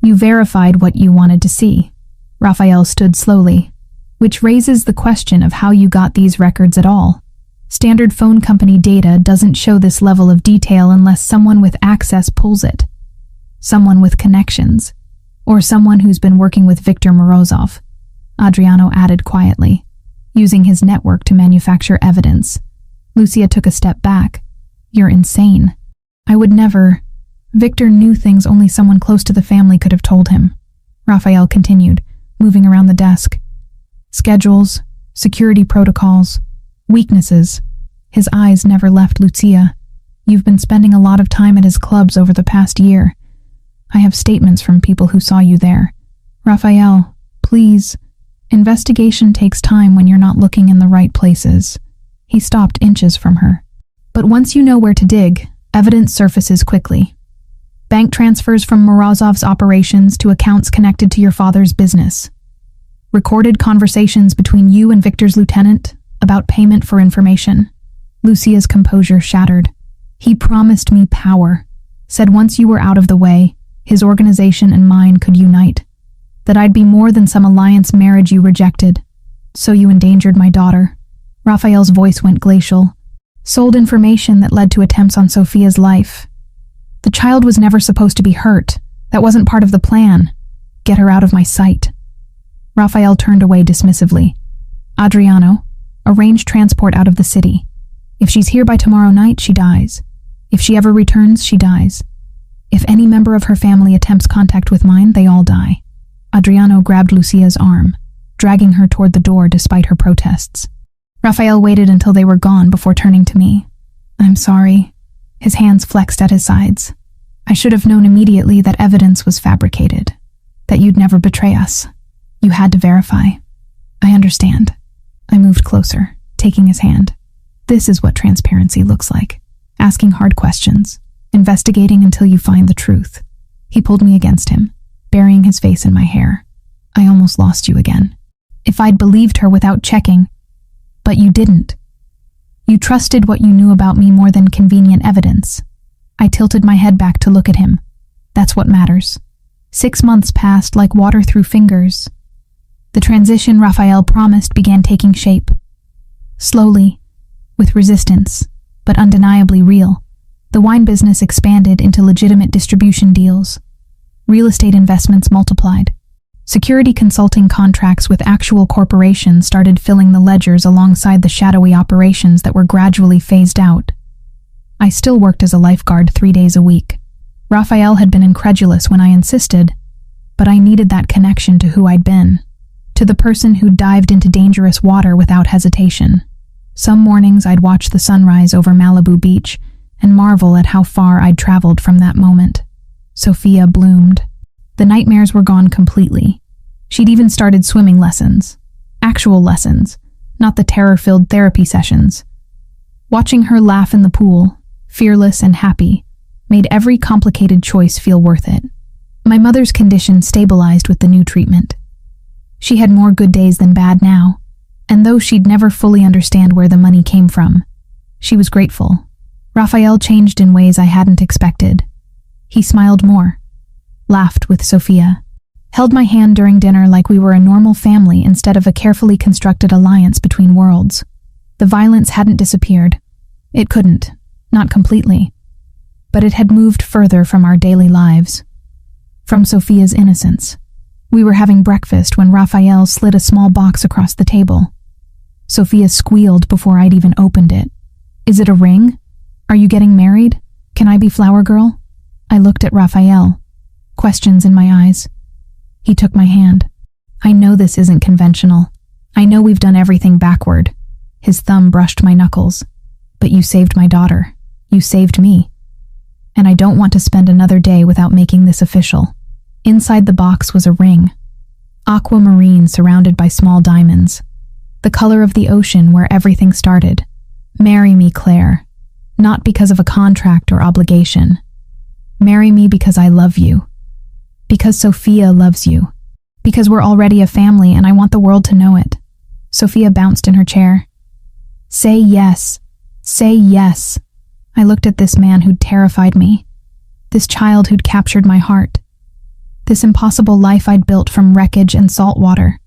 You verified what you wanted to see. Raphael stood slowly, which raises the question of how you got these records at all. Standard phone company data doesn't show this level of detail unless someone with access pulls it. Someone with connections. Or someone who's been working with Viktor Morozov, Adriano added quietly, using his network to manufacture evidence. Lucia took a step back. You're insane. I would never. Viktor knew things only someone close to the family could have told him. Raphael continued, moving around the desk. Schedules, security protocols, weaknesses. His eyes never left Lucia. You've been spending a lot of time at his clubs over the past year. I have statements from people who saw you there. Raphael, please. Investigation takes time when you're not looking in the right places. He stopped inches from her. But once you know where to dig, evidence surfaces quickly. Bank transfers from Morozov's operations to accounts connected to your father's business. Recorded conversations between you and Viktor's lieutenant about payment for information. Lucia's composure shattered. He promised me power. Said once you were out of the way, his organization and mine could unite. That I'd be more than some alliance marriage you rejected. So you endangered my daughter. Raphael's voice went glacial. Sold information that led to attempts on Sophia's life. The child was never supposed to be hurt. That wasn't part of the plan. Get her out of my sight. Raphael turned away dismissively. Adriano, arrange transport out of the city. If she's here by tomorrow night, she dies. If she ever returns, she dies. If any member of her family attempts contact with mine, they all die. Adriano grabbed Lucia's arm, dragging her toward the door despite her protests. Raphael waited until they were gone before turning to me. I'm sorry. His hands flexed at his sides. I should have known immediately that evidence was fabricated, that you'd never betray us. You had to verify. I understand. I moved closer, taking his hand. This is what transparency looks like. Asking hard questions, investigating until you find the truth. He pulled me against him, burying his face in my hair. I almost lost you again. If I'd believed her without checking, but you didn't. You trusted what you knew about me more than convenient evidence. I tilted my head back to look at him. That's what matters. 6 months passed like water through fingers. The transition Raphael promised began taking shape. Slowly, with resistance, but undeniably real. The wine business expanded into legitimate distribution deals. Real estate investments multiplied. Security consulting contracts with actual corporations started filling the ledgers alongside the shadowy operations that were gradually phased out. I still worked as a lifeguard 3 days a week. Raphael had been incredulous when I insisted, but I needed that connection to who I'd been, to the person who dived into dangerous water without hesitation. Some mornings I'd watch the sunrise over Malibu Beach and marvel at how far I'd traveled from that moment. Sophia bloomed. The nightmares were gone completely. She'd even started swimming lessons. Actual lessons, not the terror-filled therapy sessions. Watching her laugh in the pool, fearless and happy, made every complicated choice feel worth it. My mother's condition stabilized with the new treatment. She had more good days than bad now, and though she'd never fully understand where the money came from, she was grateful. Raphael changed in ways I hadn't expected. He smiled more, laughed with Sophia, held my hand during dinner like we were a normal family instead of a carefully constructed alliance between worlds. The violence hadn't disappeared. It couldn't, not completely, but it had moved further from our daily lives. From Sophia's innocence. We were having breakfast when Raphael slid a small box across the table. Sophia squealed before I'd even opened it. Is it a ring? Are you getting married? Can I be flower girl? I looked at Raphael, questions in my eyes. He took my hand. I know this isn't conventional. I know we've done everything backward. His thumb brushed my knuckles. But you saved my daughter. You saved me. And I don't want to spend another day without making this official. Inside the box was a ring. Aquamarine surrounded by small diamonds. The color of the ocean where everything started. Marry me, Claire. Not because of a contract or obligation. Marry me because I love you. Because Sophia loves you. Because we're already a family and I want the world to know it. Sophia bounced in her chair. Say yes. Say yes. I looked at this man who'd terrified me. This child who'd captured my heart. This impossible life I'd built from wreckage and salt water.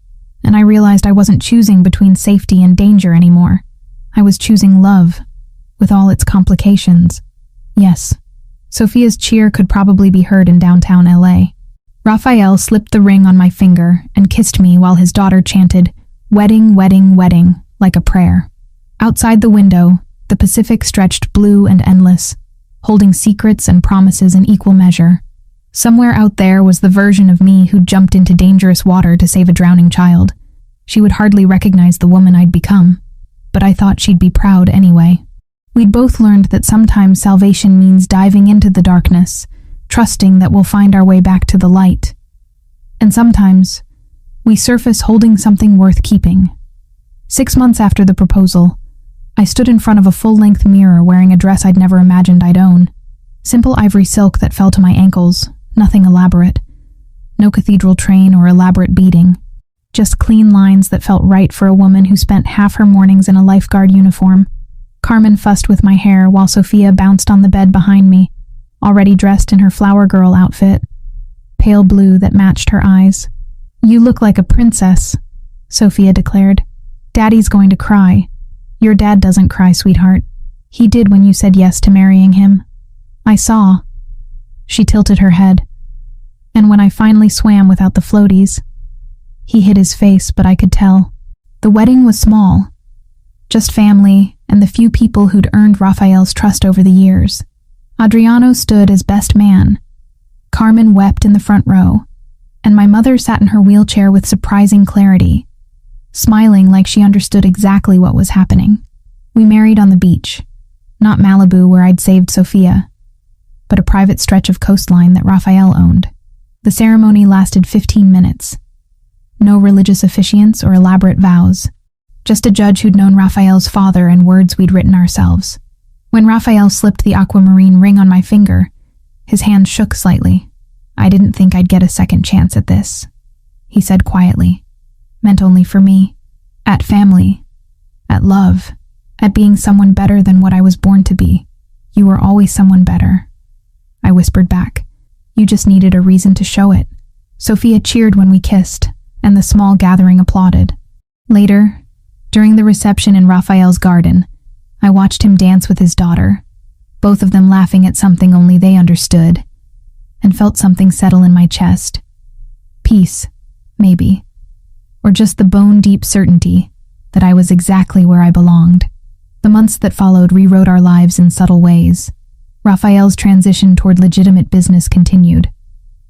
and I realized I wasn't choosing between safety and danger anymore. I was choosing love, with all its complications. Yes, Sophia's cheer could probably be heard in downtown LA. Raphael slipped the ring on my finger and kissed me while his daughter chanted, "Wedding, wedding, wedding," like a prayer. Outside the window, the Pacific stretched blue and endless, holding secrets and promises in equal measure. Somewhere out there was the version of me who jumped into dangerous water to save a drowning child. She would hardly recognize the woman I'd become, but I thought she'd be proud anyway. We'd both learned that sometimes salvation means diving into the darkness, trusting that we'll find our way back to the light. And sometimes, we surface holding something worth keeping. 6 months after the proposal, I stood in front of a full-length mirror wearing a dress I'd never imagined I'd own. Simple ivory silk that fell to my ankles, nothing elaborate. No cathedral train or elaborate beading. Just clean lines that felt right for a woman who spent half her mornings in a lifeguard uniform. Carmen fussed with my hair while Sophia bounced on the bed behind me, already dressed in her flower girl outfit, pale blue that matched her eyes. "You look like a princess," Sophia declared. "Daddy's going to cry." "Your dad doesn't cry, sweetheart. He did when you said yes to marrying him. I saw." She tilted her head. "And when I finally swam without the floaties." He hid his face, but I could tell. The wedding was small. Just family and the few people who'd earned Raphael's trust over the years. Adriano stood as best man. Carmen wept in the front row, and my mother sat in her wheelchair with surprising clarity, smiling like she understood exactly what was happening. We married on the beach, not Malibu where I'd saved Sophia, but a private stretch of coastline that Raphael owned. The ceremony lasted 15 minutes. No religious officiants or elaborate vows, just a judge who'd known Raphael's father and words we'd written ourselves. When Raphael slipped the aquamarine ring on my finger, his hand shook slightly. "I didn't think I'd get a second chance at this," he said quietly. "Meant only for me. At family. At love. At being someone better than what I was born to be. You were always someone better." I whispered back. "You just needed a reason to show it." Sophia cheered when we kissed, and the small gathering applauded. Later, during the reception in Raphael's garden, I watched him dance with his daughter, both of them laughing at something only they understood, and felt something settle in my chest. Peace, maybe, or just the bone-deep certainty that I was exactly where I belonged. The months that followed rewrote our lives in subtle ways. Raphael's transition toward legitimate business continued.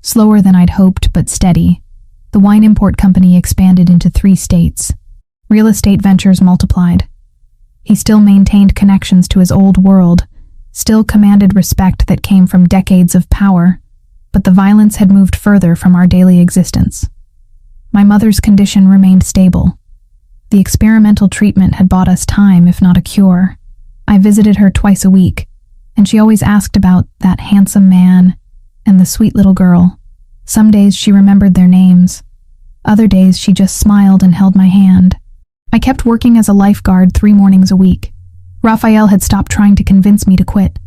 Slower than I'd hoped, but steady. The wine import company expanded into 3 states. Real estate ventures multiplied. He still maintained connections to his old world, still commanded respect that came from decades of power, but the violence had moved further from our daily existence. My mother's condition remained stable. The experimental treatment had bought us time, if not a cure. I visited her twice a week, and she always asked about that handsome man and the sweet little girl. Some days she remembered their names. Other days she just smiled and held my hand. I kept working as a lifeguard 3 mornings a week. Raphael had stopped trying to convince me to quit,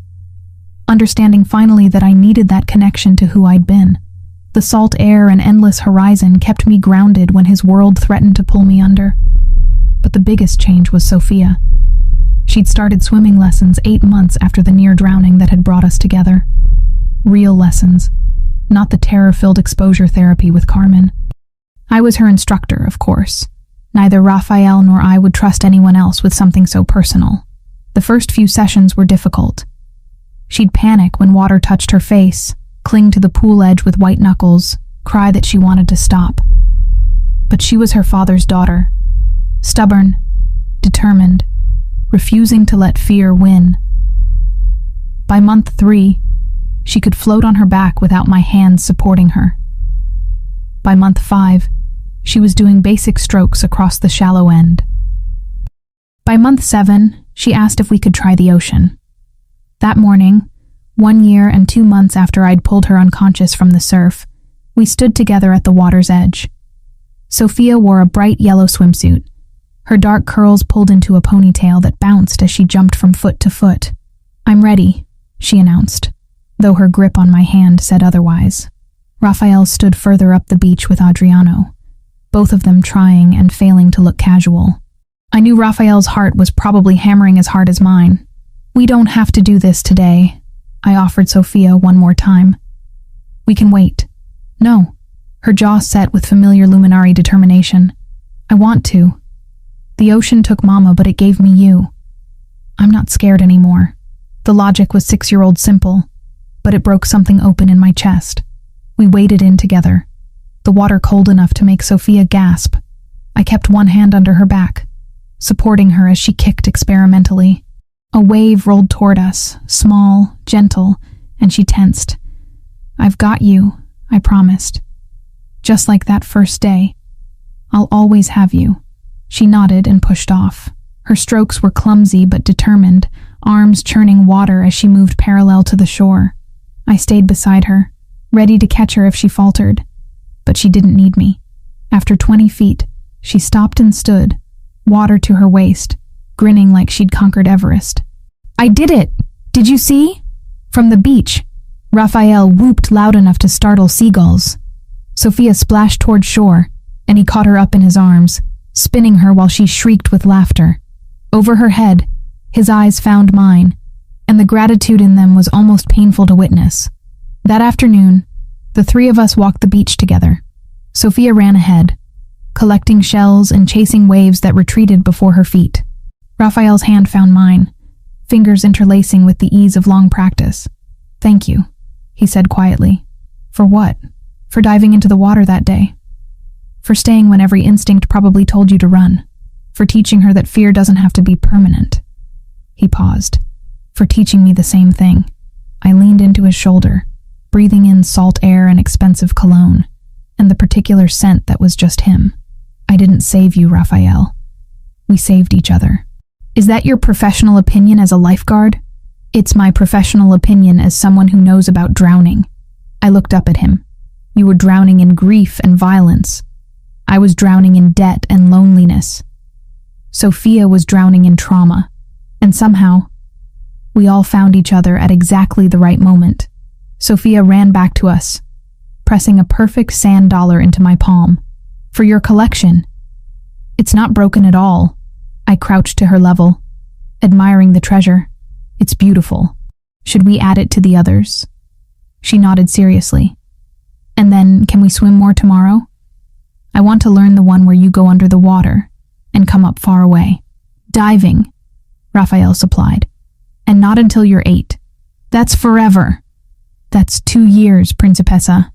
understanding finally that I needed that connection to who I'd been. The salt air and endless horizon kept me grounded when his world threatened to pull me under. But the biggest change was Sophia. She'd started swimming lessons 8 months after the near drowning that had brought us together. Real lessons, not the terror-filled exposure therapy with Carmen. I was her instructor, of course. Neither Raphael nor I would trust anyone else with something so personal. The first few sessions were difficult. She'd panic when water touched her face, cling to the pool edge with white knuckles, cry that she wanted to stop. But she was her father's daughter, stubborn, determined, refusing to let fear win. By month 3, she could float on her back without my hands supporting her. By month 5, she was doing basic strokes across the shallow end. By month 7, she asked if we could try the ocean. That morning, 1 year and 2 months after I'd pulled her unconscious from the surf, we stood together at the water's edge. Sophia wore a bright yellow swimsuit, her dark curls pulled into a ponytail that bounced as she jumped from foot to foot. "I'm ready," she announced, though her grip on my hand said otherwise. Raphael stood further up the beach with Adriano. both of them trying and failing to look casual. I knew Raphael's heart was probably hammering as hard as mine. "We don't have to do this today," I offered Sophia one more time. "We can wait." "No." Her jaw set with familiar luminary determination. "I want to. The ocean took Mama, but it gave me you. I'm not scared anymore." The logic was 6-year-old simple, but it broke something open in my chest. We waded in together, the water cold enough to make Sophia gasp. I kept one hand under her back, supporting her as she kicked experimentally. A wave rolled toward us, small, gentle, and she tensed. "I've got you," I promised. "Just like that first day. I'll always have you." She nodded and pushed off. Her strokes were clumsy but determined, arms churning water as she moved parallel to the shore. I stayed beside her, ready to catch her if she faltered. But she didn't need me. After 20 feet, she stopped and stood, water to her waist, grinning like she'd conquered Everest. "I did it! Did you see?" From the beach, Raphael whooped loud enough to startle seagulls. Sophia splashed toward shore, and he caught her up in his arms, spinning her while she shrieked with laughter. Over her head, his eyes found mine, and the gratitude in them was almost painful to witness. That afternoon, the three of us walked the beach together. Sophia ran ahead, collecting shells and chasing waves that retreated before her feet. Raphael's hand found mine, fingers interlacing with the ease of long practice. "Thank you," he said quietly. "For what?" "For diving into the water that day. For staying when every instinct probably told you to run. For teaching her that fear doesn't have to be permanent." He paused. "For teaching me the same thing." I leaned into his shoulder, breathing in salt air and expensive cologne, and the particular scent that was just him. "I didn't save you, Raphael. We saved each other." "Is that your professional opinion as a lifeguard?" "It's my professional opinion as someone who knows about drowning." I looked up at him. "You were drowning in grief and violence. I was drowning in debt and loneliness. Sophia was drowning in trauma. And somehow, we all found each other at exactly the right moment." Sophia ran back to us, pressing a perfect sand dollar into my palm. "For your collection." "It's not broken at all." I crouched to her level, admiring the treasure. "It's beautiful. Should we add it to the others?" She nodded seriously. "And then, can we swim more tomorrow?" "I want to learn the one where you go under the water and come up far away." "Diving," Raphael supplied. "And not until you're 8. That's forever." "That's 2 years, Principessa."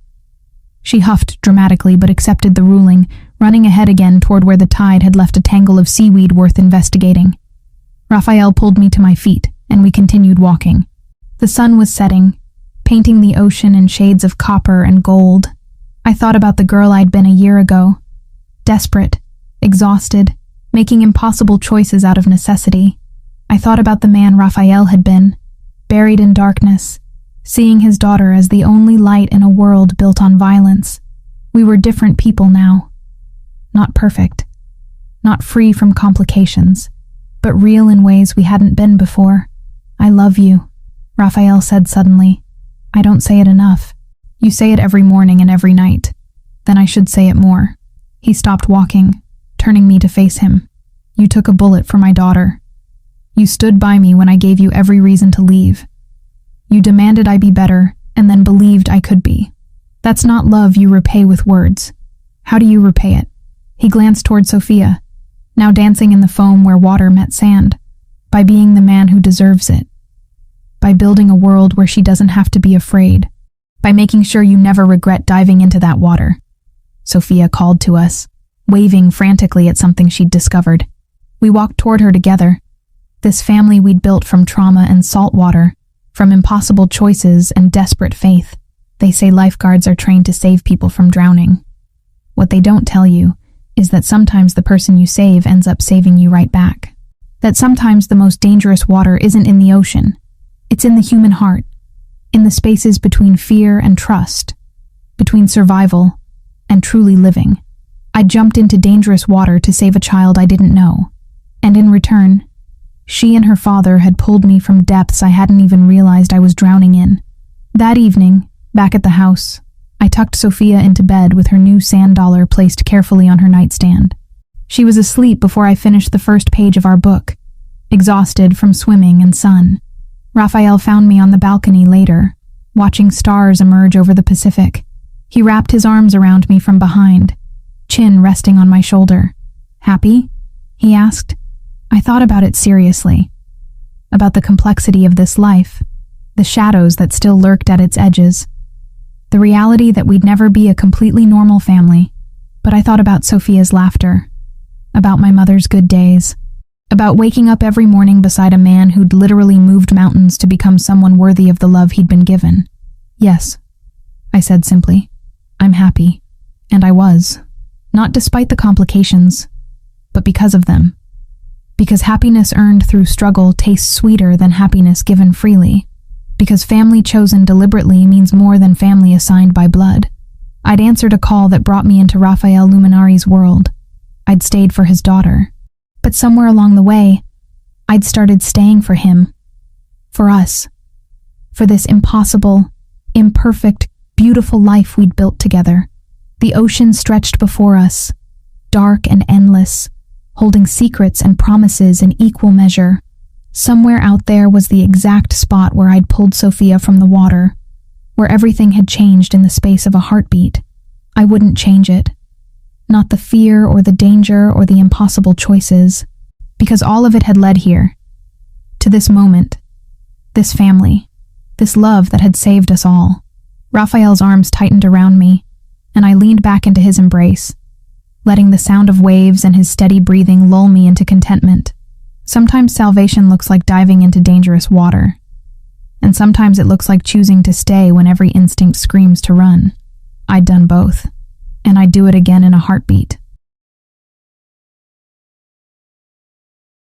She huffed dramatically but accepted the ruling, running ahead again toward where the tide had left a tangle of seaweed worth investigating. Raphael pulled me to my feet, and we continued walking. The sun was setting, painting the ocean in shades of copper and gold. I thought about the girl I'd been a year ago, desperate, exhausted, making impossible choices out of necessity. I thought about the man Raphael had been, buried in darkness, seeing his daughter as the only light in a world built on violence. We were different people now. Not perfect, not free from complications, but real in ways we hadn't been before. "I love you," Raphael said suddenly. "I don't say it enough. You say it every morning and every night. Then I should say it more." He stopped walking, turning me to face him. "You took a bullet for my daughter. You stood by me when I gave you every reason to leave. You demanded I be better, and then believed I could be. That's not love you repay with words. How do you repay it?" He glanced toward Sophia, now dancing in the foam where water met sand. "By being the man who deserves it. By building a world where she doesn't have to be afraid. By making sure you never regret diving into that water." Sophia called to us, waving frantically at something she'd discovered. We walked toward her together. This family we'd built from trauma and salt water, from impossible choices and desperate faith. They say lifeguards are trained to save people from drowning. What they don't tell you is that sometimes the person you save ends up saving you right back. That sometimes the most dangerous water isn't in the ocean. It's in the human heart, in the spaces between fear and trust, between survival and truly living. I jumped into dangerous water to save a child I didn't know, and in return, she and her father had pulled me from depths I hadn't even realized I was drowning in. That evening, back at the house, I tucked Sophia into bed with her new sand dollar placed carefully on her nightstand. She was asleep before I finished the first page of our book, exhausted from swimming and sun. Raphael found me on the balcony later, watching stars emerge over the Pacific. He wrapped his arms around me from behind, chin resting on my shoulder. "Happy?" he asked. I thought about it seriously. About the complexity of this life, the shadows that still lurked at its edges, the reality that we'd never be a completely normal family. But I thought about Sophia's laughter, about my mother's good days, about waking up every morning beside a man who'd literally moved mountains to become someone worthy of the love he'd been given. "Yes," I said simply. "I'm happy." And I was. Not despite the complications, but because of them. Because happiness earned through struggle tastes sweeter than happiness given freely. Because family chosen deliberately means more than family assigned by blood. I'd answered a call that brought me into Raphael Luminari's world. I'd stayed for his daughter. But somewhere along the way, I'd started staying for him. For us. For this impossible, imperfect, beautiful life we'd built together. The ocean stretched before us, dark and endless, holding secrets and promises in equal measure. Somewhere out there was the exact spot where I'd pulled Sophia from the water, where everything had changed in the space of a heartbeat. I wouldn't change it. Not the fear or the danger or the impossible choices, because all of it had led here, to this moment, this family, this love that had saved us all. Raphael's arms tightened around me, and I leaned back into his embrace, letting the sound of waves and his steady breathing lull me into contentment. Sometimes salvation looks like diving into dangerous water, and sometimes it looks like choosing to stay when every instinct screams to run. I'd done both, and I'd do it again in a heartbeat.